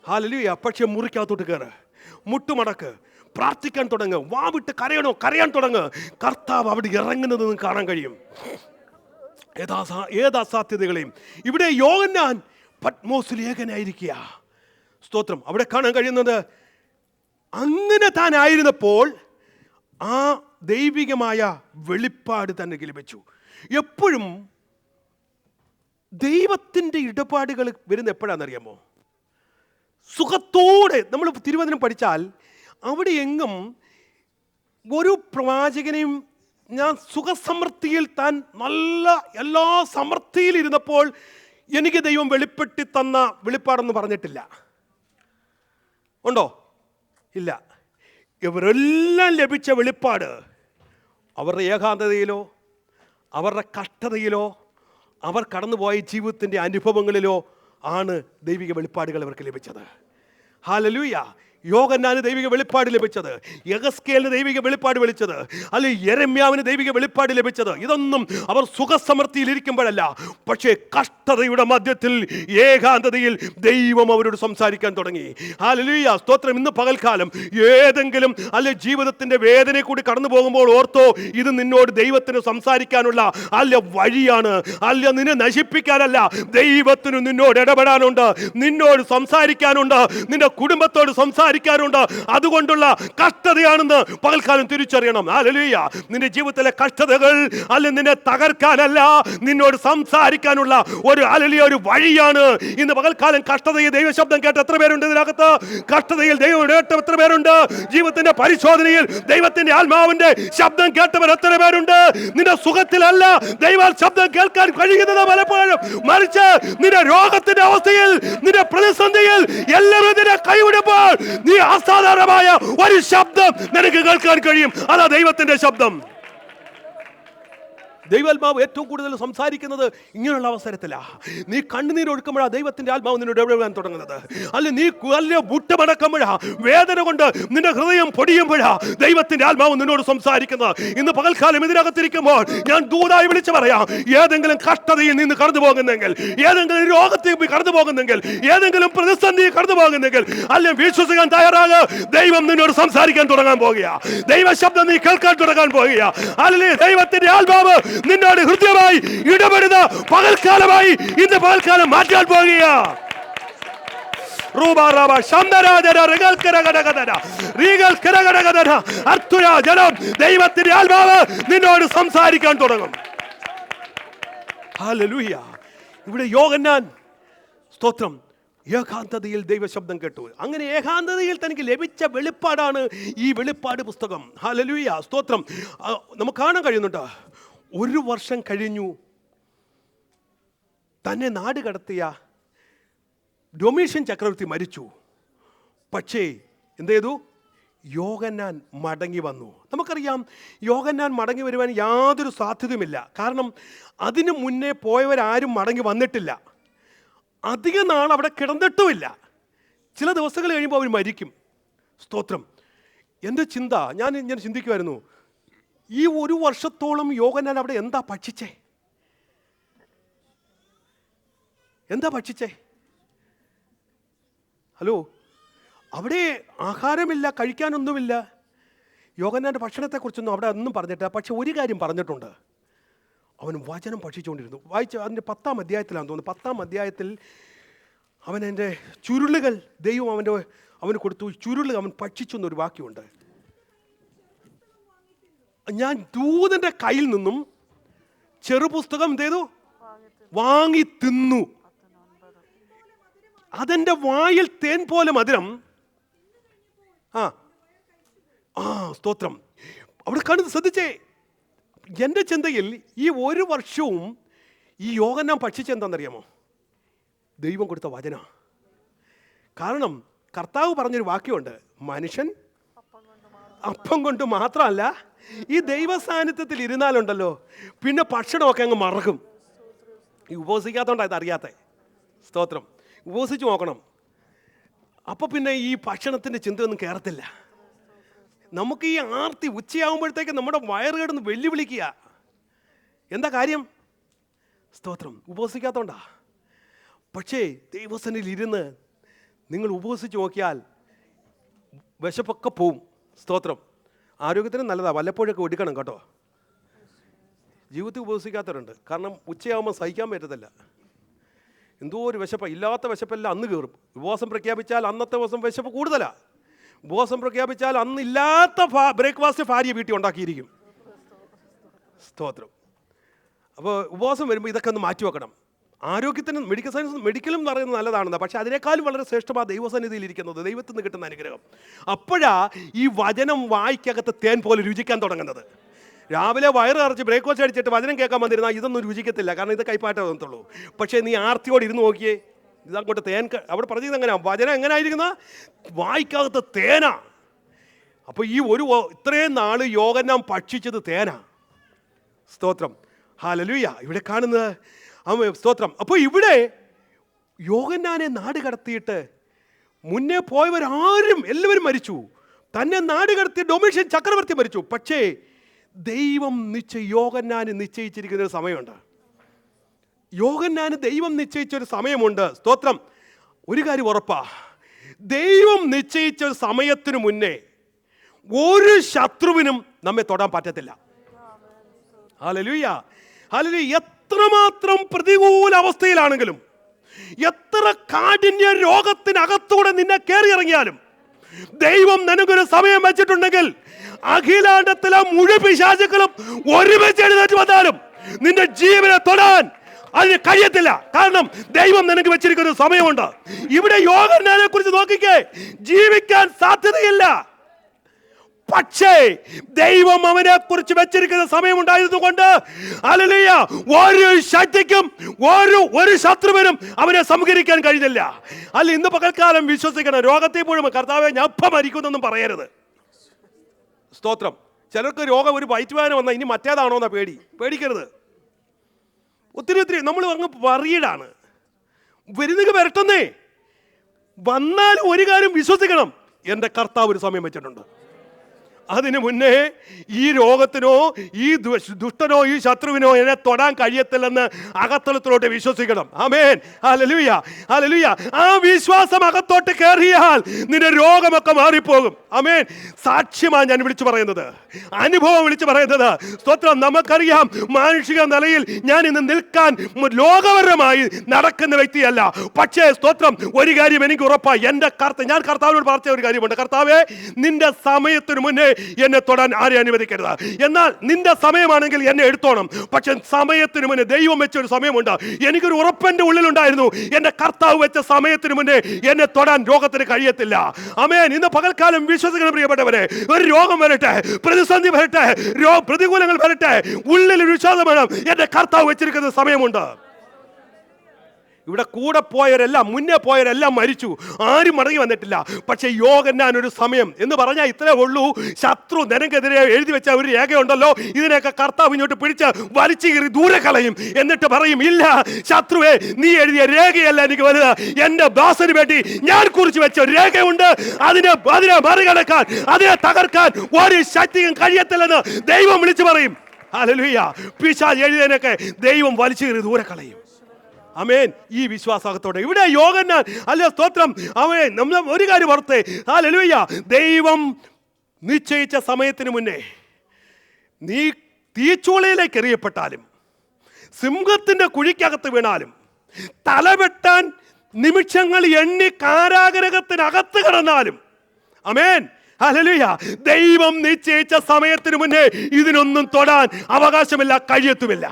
ഹല്ലേലൂയ. പക്ഷെ മുറിക്കകത്തോട്ട് കയറ്, മുട്ടുമടക്ക്, പ്രാർത്ഥിക്കാൻ തുടങ്ങ്, വാവിട്ട് കരയാൻ തുടങ്ങ്. കർത്താവ് അവിടെ ഇറങ്ങുന്നത് നിങ്ങൾക്ക് കാണാൻ കഴിയും. ഏത് അസാധ്യതകളെയും. ഇവിടെ യോഹന്നാൻ പത്മോസിൽ ഏകനായിരിക്കുക. സ്തോത്രം. അവിടെ കാണാൻ കഴിയുന്നത്, അങ്ങനെ താൻ ആയിരുന്നപ്പോൾ ആ ദൈവികമായ വെളിപ്പാട് തന്നെ ലഭിച്ചു. എപ്പോഴും ദൈവത്തിൻ്റെ ഇടപാടുകൾ വരുന്ന എപ്പോഴാണെന്നറിയാമോ? സുഖത്തോടെ. നമ്മൾ തിരുവചനം പഠിച്ചാൽ അവിടെ എങ്ങും ഒരു പ്രവാചകനെയും ഞാൻ സുഖസമൃദ്ധിയിൽ, താൻ നല്ല എല്ലാ സമൃദ്ധിയിലിരുന്നപ്പോൾ എനിക്ക് ദൈവം വെളിപ്പെടുത്തി തന്ന വെളിപ്പാടെന്ന് പറഞ്ഞിട്ടില്ല. ഉണ്ടോ? ഇല്ല. ഇവരെല്ലാം ലഭിച്ച വെളിപ്പാട് അവരുടെ ഏകാന്തതയിലോ, അവരുടെ കഷ്ടതയിലോ, അവർ കടന്നുപോയ ജീവിതത്തിൻ്റെ അനുഭവങ്ങളിലോ ആണ് ദൈവിക വെളിപ്പാടുകൾ അവർക്ക് ലഭിച്ചത്. ഹല്ലേലൂയ. യോഹന്നാന് ദൈവിക വെളിപ്പാട് ലഭിച്ചത്, യെഹെസ്കേലിന് ദൈവിക വെളിപ്പാട് ലഭിച്ചത്, അല്ലെങ്കിൽ യെരമ്യാവിന് ദൈവിക വെളിപ്പാട് ലഭിച്ചത്, ഇതൊന്നും അവർ സുഖസമൃദ്ധിയിൽ ഇരിക്കുമ്പോഴല്ല, പക്ഷേ കഷ്ടതയുടെ മധ്യത്തിൽ, ഏകാന്തതയിൽ ദൈവം അവരോട് സംസാരിക്കാൻ തുടങ്ങി. ഹല്ലേലൂയ, സ്തോത്രം. ഇന്ന് പകൽക്കാലം ഏതെങ്കിലും ജീവിതത്തിന്റെ വേദന കൂടി കടന്നു പോകുമ്പോൾ ഓർത്തോ, ഇത് നിന്നോട് ദൈവത്തിന് സംസാരിക്കാനുള്ള വഴിയാണ്. നിന്നെ നശിപ്പിക്കാനല്ല, ദൈവത്തിന് നിന്നോട് ഇടപെടാനുണ്ട്, നിന്നോട് സംസാരിക്കാനുണ്ട്, നിന്റെ കുടുംബത്തോട് സംസാരിക്കാനുണ്ട്, സംസാരിക്കാറുണ്ട്. അതുകൊണ്ടുള്ള കഷ്ടതയാണെന്ന് പകൽക്കാലം തിരിച്ചറിയണം. ഹല്ലേലൂയ. നിന്റെ ജീവിതത്തിലെ കഷ്ടതകൾ അല്ലെങ്കിൽ നിന്നെ തകർക്കാനല്ല, നിന്നോട് സംസാരിക്കാനുള്ള ഒരു ഹല്ലേലൂയ ഒരു വഴിയാണ്. ഇന്ന് പകൽക്കാലം കഷ്ടതയിൽ ദൈവശബ്ദം കേട്ട എത്ര പേരുണ്ട്? ഇതിനകത്ത് കഷ്ടതയിൽ ദൈവം കേട്ട എത്ര പേരുണ്ട്? ജീവിതത്തിന്റെ പരിശോധനയിൽ ദൈവത്തിന്റെ ആത്മാവിന്റെ ശബ്ദം കേട്ടവർ എത്ര പേരുണ്ട്? നിന്റെ സുഖത്തിലല്ല ദൈവ ശബ്ദം കേൾക്കാൻ കഴിയുന്നത് പലപ്പോഴും, മറിച്ച് നിന്റെ രോഗത്തിന്റെ അവസ്ഥയിൽ, നിന്റെ പ്രതിസന്ധിയിൽ എല്ലാവരും നിന്നെ കൈവിടുമ്പോൾ നീ അസാധാരണമായ ഒരു ശബ്ദം നിനക്ക് കേൾക്കാൻ കഴിയും. അതാ ദൈവത്തിന്റെ ശബ്ദം. ദൈവാത്മാവ് ഏറ്റവും കൂടുതൽ സംസാരിക്കുന്നത് ഇങ്ങനെയുള്ള അവസരത്തിലാണ്. നീ കണ്ണുനീരൊഴുക്കുമ്പോഴാണ് ദൈവത്തിന്റെ ആത്മാവ് നിന്നോട് ഇടപെടാൻ തുടങ്ങുന്നത്. അല്ല നീ അല്ല മുട്ടമടക്കുമ്പോഴാ, വേദന കൊണ്ട് നിന്റെ ഹൃദയം പൊടിയുമ്പോഴാ ദൈവത്തിന്റെ ആത്മാവ് നിന്നോട് സംസാരിക്കുന്നത്. ഇന്ന് പകൽക്കാലം ഇതിനകത്തിരിക്കുമ്പോൾ ഞാൻ ദൂതായി വിളിച്ചു പറയാം, ഏതെങ്കിലും കഷ്ടതയിൽ നിന്ന് കടന്നു പോകുന്നെങ്കിൽ, ഏതെങ്കിലും രോഗത്തിൽ കടന്നു പോകുന്നെങ്കിൽ, ഏതെങ്കിലും പ്രതിസന്ധി കടന്നു പോകുന്നെങ്കിൽ, അല്ലെങ്കിൽ വിശ്വസിക്കാൻ തയ്യാറാകുക. ദൈവം നിന്നോട് സംസാരിക്കാൻ തുടങ്ങാൻ പോകുക. ദൈവ ശബ്ദം നീ കേൾക്കാൻ തുടങ്ങാൻ പോകുക. അല്ലെങ്കിൽ ദൈവത്തിന്റെ ആത്മാവ് നിന്നോട് ഹൃദയമായി ഇടപെടുന്ന പകൽക്കാലമായി ഇന്ന് പകൽക്കാലം മാറ്റാൻ പോകുക. ദൈവത്തിന്റെ ആത്മാവ് നിന്നോട് സംസാരിക്കാൻ തുടങ്ങും. ഹല്ലേലൂയ. ഇവിടെ യോഹന്നാൻ സ്തോത്രം ഏകാന്തതയിൽ ദൈവശബ്ദം കേട്ടു. അങ്ങനെ ഏകാന്തതയിൽ തനിക്ക് ലഭിച്ച വെളിപ്പാടാണ് ഈ വെളിപ്പാട് പുസ്തകം. ഹല്ലേലൂയ സ്തോത്രം. നമുക്ക് കാണാൻ കഴിയുന്നുണ്ട്. 1 വർഷം കഴിഞ്ഞു തന്നെ നാട് കടത്തിയ ഡൊമീഷ്യൻ ചക്രവർത്തി മരിച്ചു. പക്ഷേ എന്ത് ചെയ്തു? യോഹന്നാൻ മടങ്ങി വന്നു. നമുക്കറിയാം യോഹന്നാൻ മടങ്ങി വരുവാൻ യാതൊരു സാധ്യതയുമില്ല. കാരണം അതിനു മുന്നേ പോയവരാരും മടങ്ങി വന്നിട്ടില്ല. അധിക നാൾ അവിടെ കിടന്നിട്ടുമില്ല. ചില ദിവസങ്ങൾ കഴിയുമ്പോൾ അവർ മരിക്കും. സ്തോത്രം. എൻ്റെ ചിന്ത, ഞാൻ ഇങ്ങനെ ചിന്തിക്കുമായിരുന്നു, ഈ 1 വർഷത്തോളം യോഹന്നാൻ അവിടെ എന്താ ഭക്ഷിച്ചേ? എന്താ ഭക്ഷിച്ചേ? ഹലോ, അവിടെ ആഹാരമില്ല, കഴിക്കാനൊന്നുമില്ല. യോഹന്നാൻ്റെ ഭക്ഷണത്തെക്കുറിച്ചൊന്നും അവിടെ ഒന്നും പറഞ്ഞിട്ടില്ല. പക്ഷെ ഒരു കാര്യം പറഞ്ഞിട്ടുണ്ട്, അവൻ വചനം ഭക്ഷിച്ചുകൊണ്ടിരുന്നു. വായിച്ച അതിൻ്റെ 10-ാം അധ്യായത്തിലാണെന്ന് തോന്നുന്നു. 10-ാം അധ്യായത്തിൽ അവൻ എൻ്റെ ചുരുളുകൾ ദൈവം അവന് കൊടുത്തു. ചുരുളുകൾ അവൻ ഭക്ഷിച്ചു എന്നൊരു വാക്യമുണ്ട്. ഞാൻ ദൂതന്റെ കയ്യിൽ നിന്നും ചെറുപുസ്തകം എന്ത് ചെയ്തു? വാങ്ങി തിന്നു. അതെന്റെ വായിൽ തേൻ പോലെ മധുരം. സ്തോത്രം. അവിടെ കണ്ടത് ശ്രദ്ധിച്ചേ. എൻ്റെ ചിന്തയിൽ ഈ 1 വർഷവും ഈ യോഹന്നാൻ ഭക്ഷിച്ചെന്താണെന്നറിയാമോ? ദൈവം കൊടുത്ത വചന. കാരണം കർത്താവ് പറഞ്ഞൊരു വാക്യമുണ്ട്, മനുഷ്യൻ അപ്പം കൊണ്ട് മാത്രമല്ല, ഈ ദൈവ സാന്നിധ്യത്തിൽ ഇരുന്നാലുണ്ടല്ലോ പിന്നെ ഭക്ഷണമൊക്കെ അങ്ങ് മറക്കും. ഈ ഉപവസിക്കാത്തതുകൊണ്ടാണ് ഇത് അറിയാത്ത. സ്തോത്രം. ഉപവസിച്ച് നോക്കണം. അപ്പോൾ പിന്നെ ഈ ഭക്ഷണത്തിൻ്റെ ചിന്തയൊന്നും കയറത്തില്ല. നമുക്ക് ഈ ആർത്തി ഉച്ചയാകുമ്പോഴത്തേക്ക് നമ്മുടെ വയറ് കിടന്ന് വെല്ലുവിളിക്കുക. എന്താ കാര്യം? സ്തോത്രം. ഉപവസിക്കാത്തതുകൊണ്ടാ. പക്ഷേ ദൈവസന്നിധിയിൽ ഇരുന്ന് നിങ്ങൾ ഉപവസിച്ച് നോക്കിയാൽ വിശപ്പൊക്കെ പോവും. സ്തോത്രം. ആരോഗ്യത്തിന് നല്ലതാണ്. വല്ലപ്പോഴൊക്കെ ഒടുക്കണം കേട്ടോ. ജീവിതത്തിൽ ഉപവസിക്കാത്തവരുണ്ട്. കാരണം ഉച്ചയാകുമ്പോൾ സഹിക്കാൻ പറ്റത്തില്ല. എന്തോ ഒരു വിശപ്പ്, ഇല്ലാത്ത വിശപ്പെല്ലാം അന്ന് കയറും. ഉപവാസം പ്രഖ്യാപിച്ചാൽ അന്നത്തെ ദിവസം വിശപ്പ് കൂടുതലാണ്. ഉപവാസം പ്രഖ്യാപിച്ചാൽ അന്ന് ഇല്ലാത്ത ബ്രേക്ക്ഫാസ്റ്റ് ഭാര്യ വീട്ടിൽ ഉണ്ടാക്കിയിരിക്കും. സ്തോത്രം. അപ്പോൾ ഉപവാസം വരുമ്പോൾ ഇതൊക്കെ ഒന്ന് മാറ്റി വെക്കണം. ആരോഗ്യത്തിന് മെഡിക്കൽ സയൻസ്, മെഡിക്കലും എന്ന് പറയുന്നത് നല്ലതാണെന്ന്. പക്ഷേ അതിനേക്കാളും വളരെ ശ്രേഷ്ഠമാണ് ദൈവസന്നിധിയിൽ ഇരിക്കുന്നത്, ദൈവത്തിൽ നിന്ന് കിട്ടുന്ന അനുഗ്രഹം. അപ്പോഴാ ഈ വചനം വായിക്കകത്ത് തേൻ പോലെ രുചിക്കാൻ തുടങ്ങുന്നത്. രാവിലെ വയറ് നിറച്ച് ബ്രേക്ക്ഫാസ്റ്റ് അടിച്ചിട്ട് വചനം കേൾക്കാൻ വന്നിരുന്നാൽ ഇതൊന്നും രുചിക്കത്തില്ല. കാരണം ഇത് കൈപ്പാറ്റേ തോന്നത്തുള്ളൂ. പക്ഷേ നീ ആർത്തിയോട് ഇരുന്ന് നോക്കിയേ, ഇതങ്ങോട്ട് തേൻ. അവിടെ പറഞ്ഞത് എങ്ങനെയാണ്? വചനം എങ്ങനെയായിരിക്കുന്ന? വായിക്കകത്ത് തേനാ. അപ്പോൾ ഈ ഇത്രയും നാൾ യോഹന്നാൻ ഭക്ഷിച്ചത് തേനാ. സ്തോത്രം. ഹല്ലേലൂയ. ഇവിടെ കാണുന്നത് സ്തോത്രം. അപ്പോൾ ഇവിടെ യോഹന്നാനെ നാട് കടത്തിയിട്ട് മുന്നേ പോയവരാരും എല്ലാവരും മരിച്ചു. തന്നെ നാട് കടത്തി ഡൊമീഷ്യൻ ചക്രവർത്തി മരിച്ചു. പക്ഷേ ദൈവം യോഹന്നാന് നിശ്ചയിച്ചിരിക്കുന്നൊരു സമയമുണ്ട്. യോഹന്നാന് ദൈവം നിശ്ചയിച്ചൊരു സമയമുണ്ട്. സ്തോത്രം. ഒരു കാര്യം ഉറപ്പാ, ദൈവം നിശ്ചയിച്ച സമയത്തിന് മുന്നേ ഒരു ശത്രുവിനും നമ്മെ തൊടാൻ പറ്റത്തില്ല. ഹല്ലേലൂയ. ഹല്ലേലൂയ. എത്രമാത്രം പ്രതികൂല അവസ്ഥയിലാണെങ്കിലും, എത്ര കാഠിന്യ രോഗത്തിനകത്തൂടെ നിന്നെ കയറി ഇറങ്ങിയാലും, ദൈവം നിനക്കൊരു സമയം വെച്ചിട്ടുണ്ടെങ്കിൽ അഖിലാണ്ടത്തിലെ മുഴുവൻ പിശാചുക്കളും ഒരുമിച്ച് എഴുന്നേറ്റ് വന്നാലും നിന്റെ ജീവനെ തൊടാൻ അതിന് കഴിയത്തില്ല. കാരണം ദൈവം നിനക്ക് വെച്ചിരിക്കുന്ന സമയമുണ്ട്. ഇവിടെ യോഹന്നാനെ കുറിച്ച് നോക്കിക്കേ, ജീവിക്കാൻ സാധ്യതയില്ല. പക്ഷേ ദൈവം അവനെ കുറിച്ച് വെച്ചിരിക്കുന്ന സമയമുണ്ടായതുകൊണ്ട് ഹല്ലേലൂയ, ഒരു ശക്തിക്കും ഒരു ശത്രുവിനും അവനെ സംഹരിക്കാൻ കഴിഞ്ഞില്ല. അല്ല, ഇന്ന് പകൽക്കാലം വിശ്വസിക്കണം, രോഗത്തെ പോലും കർത്താവേ ഞാൻ ഇപ്പം മരിക്കുന്നൊന്നും പറയരുത്. സ്തോത്രം. ചിലർക്ക് രോഗം ഒരു വയറ്റുവേദന വന്നാൽ ഇനി മറ്റേതാണോ എന്നാ പേടിക്കരുത്. ഒത്തിരി നമ്മൾ അങ്ങ് പറയലാണ്, വരുന്നത് വരട്ടെന്നേ. വന്നാലും ഒരു കാര്യം വിശ്വസിക്കണം, എൻ്റെ കർത്താവ് ഒരു സമയം വെച്ചിട്ടുണ്ട്. അതിനു മുന്നേ ഈ രോഗത്തിനോ ഈ ദുഷ്ടനോ ഈ ശത്രുവിനോ എന്നെ തൊടാൻ കഴിയത്തില്ലെന്ന് അകത്തളത്തിലോട്ട് വിശ്വസിക്കണം. ആമേൻ, ഹല്ലേലൂയ, ഹല്ലേലൂയ. ആ വിശ്വാസം അകത്തോട്ട് കയറിയാൽ നിന്റെ രോഗമൊക്കെ മാറിപ്പോകും. ആമേൻ. സാക്ഷ്യമാണ് ഞാൻ വിളിച്ചു പറയുന്നത്, അനുഭവം വിളിച്ചു പറയുന്നത്. സ്തോത്രം. നമുക്കറിയാം, മാനുഷിക നിലയിൽ ഞാൻ ഇന്ന് നിൽക്കാൻ ലോകപരമായി നടക്കുന്ന വ്യക്തിയല്ല. പക്ഷേ സ്തോത്രം, ഒരു കാര്യം എനിക്ക് ഉറപ്പായി, ഞാൻ കർത്താവിനോട് പറഞ്ഞ ഒരു കാര്യമുണ്ട്. കർത്താവേ, നിന്റെ സമയത്തിന് മുന്നേ എന്നെ തൊടാൻ ആരെ അനുവദിക്കരുത്. എന്നാൽ നിന്റെ സമയമാണെങ്കിൽ എന്നെ എടുത്തോണം. പക്ഷെ സമയത്തിന് മുന്നേ ദൈവം വെച്ച ഒരു സമയമുണ്ട്. എനിക്കൊരു ഉറപ്പെന്റെ ഉള്ളിലുണ്ടായിരുന്നു, എന്റെ കർത്താവ് വെച്ച സമയത്തിന് മുന്നേ എന്നെ തൊടാൻ രോഗത്തിന് കഴിയത്തില്ല. ആമേൻ. ഇന്ന് പകൽക്കാലം വിശ്വസിക്കണം പ്രിയപ്പെട്ടവരെ, ഒരു രോഗം വരട്ടെ, പ്രതിസന്ധി വരട്ടെ, പ്രതികൂലങ്ങൾ വരട്ടെ, ഉള്ളിൽ വിശ്വാസം വേണം, എന്റെ കർത്താവ് വെച്ചിരിക്കുന്ന സമയമുണ്ട്. ഇവിടെ കൂടെ പോയവരെല്ലാം, മുന്നേ പോയവരെല്ലാം മരിച്ചു, ആരും മടങ്ങി വന്നിട്ടില്ല. പക്ഷെ യോഹന്നാൻ ഒരു സമയം എന്ന് പറഞ്ഞാൽ ഇത്രേ ഉള്ളൂ. ശത്രു നിനക്കെതിരെ എഴുതി വെച്ച ഒരു രേഖയുണ്ടല്ലോ, ഇതിനെയൊക്കെ കർത്താവ് ഇങ്ങോട്ട് പിടിച്ച് വലിച്ചു കീറി ദൂരെ കളയും. എന്നിട്ട് പറയും, ഇല്ല ശത്രുവേ, നീ എഴുതിയ രേഖയല്ല എനിക്ക് വലുത്, എന്റെ ദാസന് വേണ്ടി ഞാൻ കുറിച്ച് വെച്ച ഒരു രേഖയുണ്ട്. അതിനെ മറികടക്കാൻ, അതിനെ തകർക്കാൻ ഒരു ശക്തിയും കഴിയത്തില്ലെന്ന് ദൈവം വിളിച്ചു പറയും. ഹല്ലേലൂയ. പിശാച് എഴുതിയതിനൊക്കെ ദൈവം വലിച്ചു കീറി ദൂരെ കളയും. ആമേൻ. ഈ വിശ്വാസത്തോടെ ഇവിടെ യോഹന്നാൻ, അല്ല സ്തോത്രം, അവൻ നമ്മൾ ഒരു കാര്യം ഓർത്തേ. ഹല്ലേലൂയ. ദൈവം നിശ്ചയിച്ച സമയത്തിന് മുന്നേ നീ തീച്ചൂളയിലേക്ക് എറിയപ്പെട്ടാലും, സിംഹത്തിന്റെ കുഴിക്കകത്ത് വീണാലും, തലവെട്ടാൻ നിമിഷങ്ങൾ എണ്ണി കാരാഗ്രഹത്തിനകത്ത് കിടന്നാലും, ആമേൻ, ഹല്ലേലൂയ, ദൈവം നിശ്ചയിച്ച സമയത്തിന് മുന്നേ ഇതിനൊന്നും തൊടാൻ അവകാശമില്ല, കഴിയത്തുമില്ല.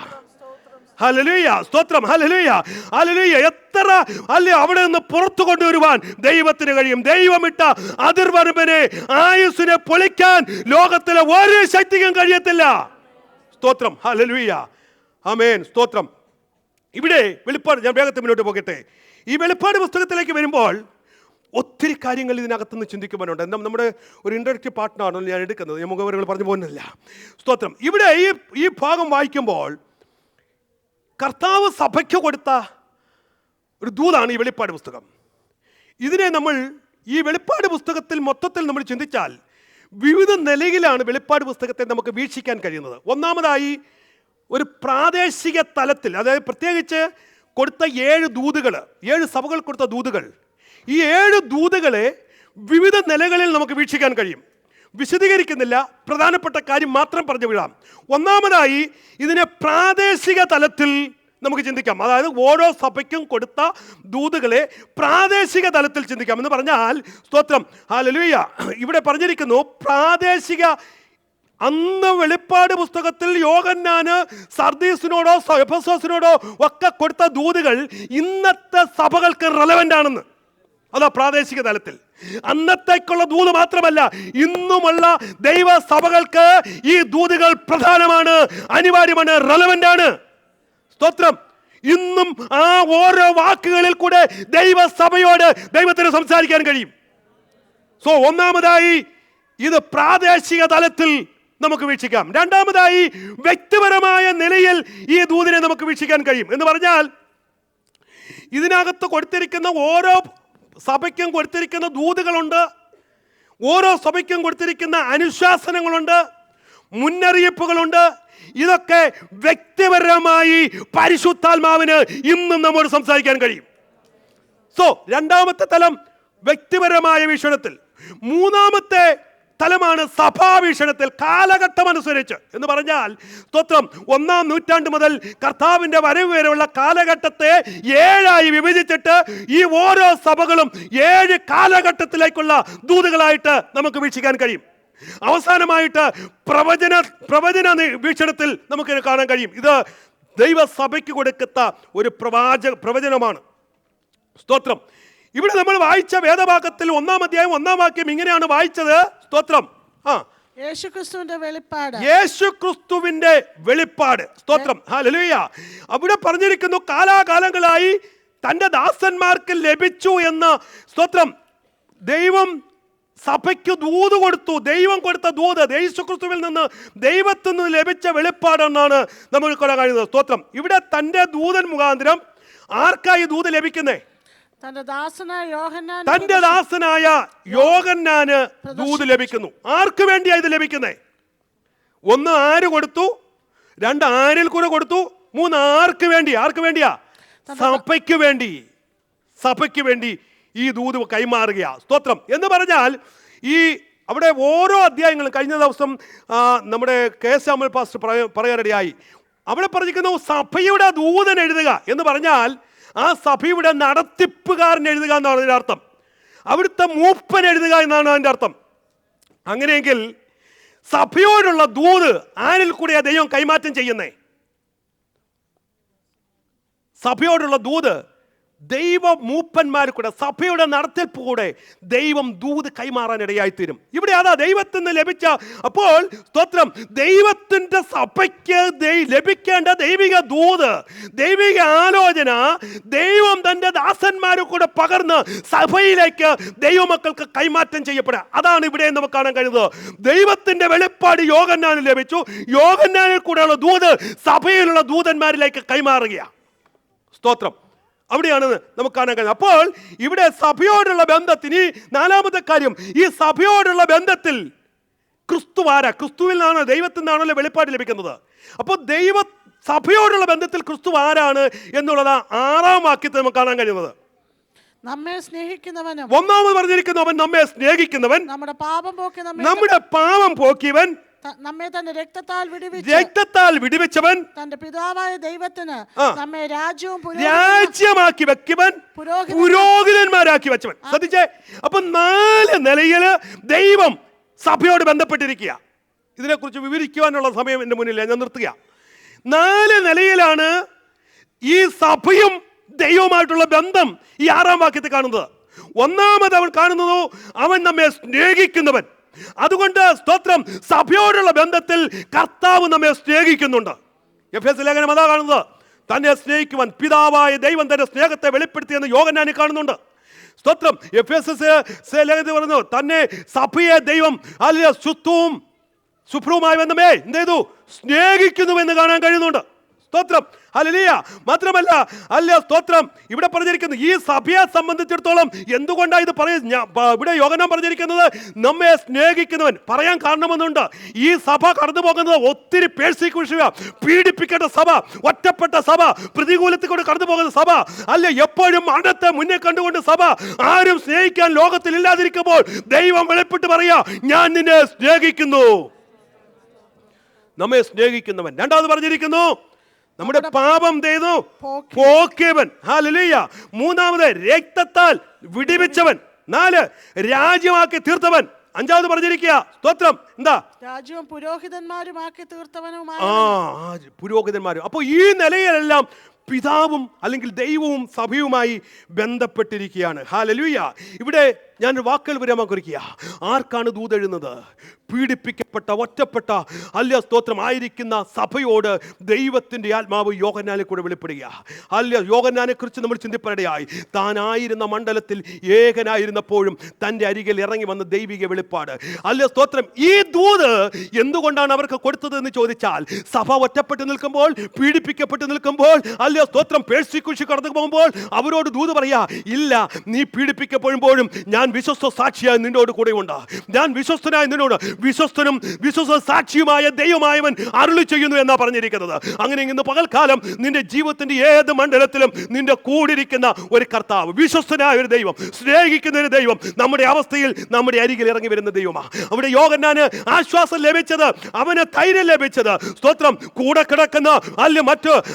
ഹല്ലേലൂയ, സ്തോത്രം, ഹല്ലേലൂയ, ഹല്ലേലൂയ. എത്ര അല്ലേ അവിടെ നിന്ന് പുറത്തു കൊണ്ടുവരുവാൻ ദൈവത്തിന് കഴിയും. ദൈവമിട്ട അതിർവരമ്പനെ, ആയുസ്സിനെ പൊളിക്കാൻ ലോകത്തിലെ ഒരു ശക്തിക്കും കഴിയത്തില്ല. സ്തോത്രം, ഹല്ലേലൂയ, ആമേൻ, സ്തോത്രം. ഇവിടെ വെളിപ്പാട്, ഞാൻ വേഗത്തിൽ മുന്നോട്ട് പോകട്ടെ. ഈ വെളിപ്പാട് പുസ്തകത്തിലേക്ക് വരുമ്പോൾ ഒത്തിരി കാര്യങ്ങൾ ഇതിനകത്തുനിന്ന് ചിന്തിക്കുവാനുണ്ട്. നമ്മുടെ ഒരു ഇൻഡയറക്റ്റ് പാർട്ടാണ് ഞാൻ എടുക്കുന്നത്, ഞാൻ മുഖവരികൾ പറഞ്ഞു പോകുന്നില്ല. സ്തോത്രം. ഇവിടെ ഈ ഭാഗം വായിക്കുമ്പോൾ കർത്താവ് സഭയ്ക്ക് കൊടുത്ത ഒരു ദൂതാണ് ഈ വെളിപ്പാട് പുസ്തകം. ഇതിനെ നമ്മൾ ഈ വെളിപ്പാട് പുസ്തകത്തിൽ മൊത്തത്തിൽ നമ്മൾ ചിന്തിച്ചാൽ വിവിധ നിലയിലാണ് വെളിപ്പാട് പുസ്തകത്തെ നമുക്ക് വീക്ഷിക്കാൻ കഴിയുന്നത്. ഒന്നാമതായി ഒരു പ്രാദേശിക തലത്തിൽ, അതായത് പ്രത്യേകിച്ച് കൊടുത്ത 7 ദൂതുകൾ, 7 സഭകൾ കൊടുത്ത ദൂതുകൾ, ഈ 7 ദൂതുകളെ വിവിധ നിലകളിൽ നമുക്ക് വീക്ഷിക്കാൻ കഴിയും. വിശദീകരിക്കുന്നില്ല, പ്രധാനപ്പെട്ട കാര്യം മാത്രം പറഞ്ഞു വിടാം. ഒന്നാമതായി ഇതിനെ പ്രാദേശിക തലത്തിൽ നമുക്ക് ചിന്തിക്കാം. അതായത് ഓരോ സഭയ്ക്കും കൊടുത്ത ദൂതുകളെ പ്രാദേശിക തലത്തിൽ ചിന്തിക്കാം. എന്ന് പറഞ്ഞാൽ സ്തോത്രം, ഹല്ലേലൂയ, ഇവിടെ പറഞ്ഞിരിക്കുന്നു പ്രാദേശിക. അന്ന് വെളിപ്പാട് പുസ്തകത്തിൽ യോഹന്നാന് സർദീസിനോടോ എഫെസോസിനോടോ ഒക്കെ കൊടുത്ത ദൂതുകൾ ഇന്നത്തെ സഭകൾക്ക് റെലവൻ്റ് ആണെന്ന്. അതാ പ്രാദേശിക തലത്തിൽ. അന്നത്തേക്കുള്ള ദൂത് മാത്രമല്ല, ഇന്നുമുള്ള ദൈവസഭകൾക്ക് ഈ ദൂതുകൾ പ്രധാനമാണ്, അനിവാര്യമാണ്, റെലവൻ്റ് ആണ്. സ്തോത്രം. ഇന്നും ആ ഓരോ വാക്കുകളിൽ കൂടെ ദൈവസഭയോട് ദൈവത്തിന് സംസാരിക്കാൻ കഴിയും. സോ ഒന്നാമതായി ഇത് പ്രാദേശിക തലത്തിൽ നമുക്ക് വീക്ഷിക്കാം. രണ്ടാമതായി വ്യക്തിപരമായ നിലയിൽ ഈ ദൂതിനെ നമുക്ക് വീക്ഷിക്കാൻ കഴിയും. എന്ന് പറഞ്ഞാൽ ഇതിനകത്ത് കൊടുത്തിരിക്കുന്ന ഓരോ സഭയ്ക്കും കൊടുത്തിരിക്കുന്ന ദൂതുകളുണ്ട്, ഓരോ സഭയ്ക്കും കൊടുത്തിരിക്കുന്ന അനുശാസനങ്ങളുണ്ട്, മുന്നറിയിപ്പുകളുണ്ട്. ഇതൊക്കെ വ്യക്തിപരമായി പരിശുദ്ധാത്മാവിന് ഇന്നും നമ്മോട് സംസാരിക്കാൻ കഴിയും. സോ രണ്ടാമത്തെ തലം വ്യക്തിപരമായ വീക്ഷണത്തിൽ. മൂന്നാമത്തെ തലമാണ് സഭാവീക്ഷണത്തിൽ കാലഘട്ടം അനുസരിച്ച് എന്ന് പറഞ്ഞാൽ സ്തോത്രം 1-ാം നൂറ്റാണ്ട് മുതൽ കർത്താവിൻ്റെ വരവ് വരെയുള്ള കാലഘട്ടത്തെ 7ആയി വിഭജിച്ചിട്ട് ഈ ഓരോ സഭകളും 7 കാലഘട്ടത്തിലേക്കുള്ള ദൂതുകളായിട്ട് നമുക്ക് വീക്ഷിക്കാൻ കഴിയും. അവസാനമായിട്ട് പ്രവചന വീക്ഷണത്തിൽ നമുക്ക് കാണാൻ കഴിയും. ഇത് ദൈവസഭയ്ക്ക് കൊടുക്കുന്ന ഒരു പ്രവചനമാണ്. സ്തോത്രം. ഇവിടെ നമ്മൾ വായിച്ച വേദഭാഗത്തിൽ 1-ാം അധ്യായം 1-ാം വാക്യം ഇങ്ങനെയാണ് വായിച്ചത്. സ്തോത്രം. യേശുക്രിസ്തുവിന്റെ വെളിപ്പാട്. യേശുക്രിസ്തുവിന്റെ വെളിപ്പാട്. സ്തോത്രം. ഹല്ലേലൂയ. അവിടെ പറഞ്ഞിരിക്കുന്നു കാലാകാലങ്ങളായി തൻ്റെ ദാസന്മാർക്ക് ലഭിച്ചു എന്ന്. സ്തോത്രം. ദൈവം സഭയ്ക്ക് ദൂത് കൊടുത്തു. ദൈവം കൊടുത്ത ദൂത് യേശുക്രിസ്തുവിൽ നിന്ന് ദൈവത്തിൽ നിന്ന് ലഭിച്ച വെളിപ്പാടെന്നാണ് നമുക്ക് കാണാൻ കഴിയുന്നത്. സ്തോത്രം. ഇവിടെ തൻ്റെ ദൂതൻ മുഖാന്തരം ആർക്കായി ദൂത് ലഭിക്കുന്നേ? തന്റെ ദാസനായ യോഹന്നാന് ദൂത് ലഭിക്കുന്നു. ആർക്ക് വേണ്ടിയാ ഇത് ലഭിക്കുന്നേ? 1 ആര് കൊടുത്തു, 2 ആരിൽ കൂടെ കൊടുത്തു, 3 ആർക്ക് വേണ്ടിയാ? സഭയ്ക്ക് വേണ്ടി ഈ ദൂത് കൈമാറുകയാ. സ്തോത്രം. എന്ന് പറഞ്ഞാൽ ഈ അവിടെ ഓരോ അധ്യായങ്ങളും കഴിഞ്ഞ ദിവസം നമ്മുടെ KS അമൽ പാസ്റ്റർ പറയാനിടയായി. അവിടെ പറഞ്ഞിരിക്കുന്നു സഭയുടെ ദൂതൻ എഴുതുക എന്ന് പറഞ്ഞാൽ ആ സഭയുടെ നടത്തിപ്പുകാരൻ എഴുതുക എന്നാണ് അതിൻ്റെ അർത്ഥം. അവിടുത്തെ മൂപ്പൻ എഴുതുക എന്നാണ് അതിൻ്റെ അർത്ഥം. അങ്ങനെയെങ്കിൽ സഭയോടുള്ള ദൂത് ആരിൽ കൂടെയാ ദൈവം കൈമാറ്റം ചെയ്യുന്നേ? സഭയോടുള്ള ദൂത് ദൈവ മൂപ്പന്മാർ കൂടെ സഭയുടെ നടത്തിപ്പ് കൂടെ ദൈവം ദൂത് കൈമാറാൻ ഇടയായിത്തീരും. ഇവിടെ അതാ ദൈവത്തിൽ നിന്ന് ലഭിച്ച. അപ്പോൾ സ്തോത്രം, ദൈവത്തിൻ്റെ സഭയ്ക്ക് ലഭിക്കേണ്ട ദൈവിക ദൂത്, ദൈവിക ആലോചന ദൈവം തൻ്റെ ദാസന്മാരെ കൂടെ പകർന്ന് സഭയിലേക്ക് ദൈവമക്കൾക്ക് കൈമാറ്റം ചെയ്യപ്പെടുക. അതാണ് ഇവിടെ നമുക്ക് കാണാൻ കഴിയുന്നത്. ദൈവത്തിൻ്റെ വെളിപ്പാട് യോഹന്നാന് ലഭിച്ചു. യോഹന്നാനിൽ കൂടെയുള്ള ദൂത് സഭയിലുള്ള ദൂതന്മാരിലേക്ക് കൈമാറുകയാണ്. സ്തോത്രം. അവിടെയാണ് നമുക്ക് കാണാൻ കഴിയുന്നത്. അപ്പോൾ ഇവിടെ സഭയോടുള്ള ബന്ധത്തിന് 4ാമത്തെ കാര്യം, ഈ സഭയോടുള്ള ബന്ധത്തിൽ ക്രിസ്തുവിൽ നിന്നാണ്, ദൈവത്തിൽ നിന്നാണല്ലോ വെളിപ്പാട് ലഭിക്കുന്നത്. അപ്പോൾ സഭയോടുള്ള ബന്ധത്തിൽ ക്രിസ്തു ആരാണ് എന്നുള്ളത് 6ാം വാക്യത്തിൽ നമുക്ക് കാണാൻ കഴിയുന്നത്. നമ്മെ സ്നേഹിക്കുന്നവനും, 1-ാമത് പറഞ്ഞിരിക്കുന്നു അവൻ നമ്മെ സ്നേഹിക്കുന്നവൻ, നമ്മുടെ പാപം പോക്കിയവൻ, നമ്മെ തന്റെ രക്തത്താൽ വിടുവിച്ചവൻ, തന്റെ പിതാവായ ദൈവത്തിന് നമ്മെ രാജ്യമാക്കി വെക്കുവൻ, പുരോഹിതന്മാരാക്കി വെച്ചവൻ. ശ്രദ്ധിച്ചേ. അപ്പൊ 4 നിലയിൽ ദൈവം സഭയോട് ബന്ധപ്പെട്ടിരിക്കുക. ഇതിനെക്കുറിച്ച് വിവരിക്കുവാനുള്ള സമയം എൻ്റെ മുന്നിൽ ഞാൻ നിർത്തുക. 4 നിലയിലാണ് ഈ സഭയും ദൈവവുമായിട്ടുള്ള ബന്ധം ഈ 6ാം വാക്യത്തിൽ കാണുന്നത്. 1-ാമത് അവൻ കാണുന്നത് അവൻ നമ്മെ സ്നേഹിക്കുന്നവൻ. അതുകൊണ്ട് സ്തോത്രം, സഭയോടുള്ള ബന്ധത്തിൽ കർത്താവ് നമ്മെ സ്നേഹിക്കുന്നുണ്ട്. എഫേസ്യ ലേഖനം അതാ കാണുന്നത്. തന്നെ സ്നേഹിക്കുവാൻ പിതാവായ ദൈവം തന്റെ സ്നേഹത്തെ വെളിപ്പെടുത്തിയെന്ന് യോഹന്നാനിൽ കാണുന്നുണ്ട്. സ്തോത്രം. എഫേസ്യ ലേഖനത്തിൽ പറഞ്ഞു തന്നെ സഭയെ ദൈവം ശുദ്ധവും ശുഭ്രവുമായി ബന്ധമേ എന്ത് ചെയ്തു? സ്നേഹിക്കുന്നുവെന്ന് കാണാൻ കഴിയുന്നുണ്ട്. സ്തോത്രം. ഹല്ലേലൂയ. മാത്രമല്ല സ്തോത്രം, ഇവിടെ പറഞ്ഞിരിക്കുന്നു ഈ സഭയെ സംബന്ധിച്ചിടത്തോളം എന്തുകൊണ്ടാണ് ഇത് ഇവിടെ യോഹന്നാൻ പറഞ്ഞിരിക്കുന്നത് നമ്മെ സ്നേഹിക്കുന്നവൻ. പറയാൻ കാരണമെന്നുണ്ട്. ഈ സഭ കടന്നു പോകുന്നത് ഒത്തിരി പീഡിപ്പിക്കേണ്ട സഭ, ഒറ്റപ്പെട്ട സഭ, പ്രതികൂലത്തിൽ കൂടെ കടന്നു പോകുന്ന സഭ എപ്പോഴും മരണത്തെ മുന്നേ കണ്ടുകൊണ്ട് സഭ ആരും സ്നേഹിക്കാൻ ലോകത്തിൽ ഇല്ലാതിരിക്കുമ്പോൾ ദൈവം വെളിപ്പെട്ട് പറയാ ഞാൻ നിന്നെ സ്നേഹിക്കുന്നു. നമ്മെ സ്നേഹിക്കുന്നവൻ. 2ാമത് പറഞ്ഞിരിക്കുന്നു നമ്മുടെ പാപം ചെയ്തു പോക്കിയവൻ. ഹല്ലേലൂയ. 3ാമത് രക്തത്താൽ വിടുവിച്ചവൻ. 4 രാജ്യമാക്കി തീർത്തവൻ. 5ാമത് പറഞ്ഞിരിക്കുക സ്തോത്രം എന്താ? രാജ്യവും പുരോഹിതന്മാരുമാക്കി തീർത്തവനുമായ. പുരോഹിതന്മാരും. അപ്പോൾ ഈ നിലയിലെല്ലാം പിതാവും അല്ലെങ്കിൽ ദൈവവും സഭയുമായി ബന്ധപ്പെട്ടിരിക്കുകയാണ്. ഹല്ലേലൂയ. ഇവിടെ ഞാൻ വാക്കുകൾ വിരാമക്കുറിക്കുക. ആർക്കാണ് ദൂതെഴുന്നത്? പീഡിപ്പിക്കപ്പെട്ട ഒറ്റപ്പെട്ട സ്തോത്രം ആയിരിക്കുന്ന സഭയോട് ദൈവത്തിൻ്റെ ആത്മാവ് യോഹന്നാനെ കൂടെ വെളിപ്പെടുക. യോഹന്നാനെ കുറിച്ച് നമ്മൾ ചിന്തിപ്പടയായി. താനായിരുന്ന മണ്ഡലത്തിൽ ഏകനായിരുന്നപ്പോഴും തൻ്റെ അരികിൽ ഇറങ്ങി വന്ന ദൈവിക വെളിപ്പാട്. സ്തോത്രം. ഈ ദൂത് എന്തുകൊണ്ടാണ് അവർക്ക് കൊടുത്തത് എന്ന് ചോദിച്ചാൽ, സഭ ഒറ്റപ്പെട്ട് നിൽക്കുമ്പോൾ, പീഡിപ്പിക്കപ്പെട്ട് നിൽക്കുമ്പോൾ, അല്ലയോ സ്തോത്രം, പേഴ്സിക്യൂഷൻ കടന്നു പോകുമ്പോൾ അവരോട് ദൂത് പറയാ, ഇല്ല, നീ പീഡിപ്പിക്കപ്പെടുമ്പോഴും ഞാൻ വിശ്വസ്ത സാക്ഷിയായി നിന്നോട് കൂടെ ഉണ്ട്. ഞാൻ വിശ്വസ്തനായ നിന്നോട്, വിശ്വസ്തനും വിശ്വസ്ത സാക്ഷിയുമായ ദൈവമായവൻ അരുളി ചെയ്യുന്നു എന്നാ പറഞ്ഞിരിക്കുന്നത്. അങ്ങനെ ഇന്ന് പകൽക്കാലം നിന്റെ ജീവിതത്തിന്റെ ഏത് മണ്ഡലത്തിലും നിന്റെ കൂടിരിക്കുന്ന ഒരു കർത്താവ്, വിശ്വസ്തനായ ഒരു ദൈവം, സ്നേഹിക്കുന്ന ഒരു ദൈവം, നമ്മുടെ അവസ്ഥയിൽ നമ്മുടെ അരികിൽ ഇറങ്ങി വരുന്ന ദൈവമാണ്. അവിടെ യോഹന്നാന് ആശ്വാസം ലഭിച്ചത്, അവന് ധൈര്യം ലഭിച്ചത്, സ്തോത്രം, കൂടെ കിടക്കുന്ന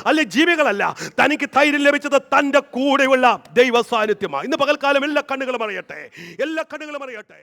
അല്ലെ ജീവികളല്ല, തനിക്ക് ധൈര്യം ലഭിച്ചത് തന്റെ കൂടെയുള്ള ദൈവ സാന്നിധ്യമാണ്. ഇന്ന് പകൽക്കാലം എല്ലാ കണ്ണുകളും അറിയട്ടെ, എല്ലാ കണ്ണുകളും അറിയട്ടെ.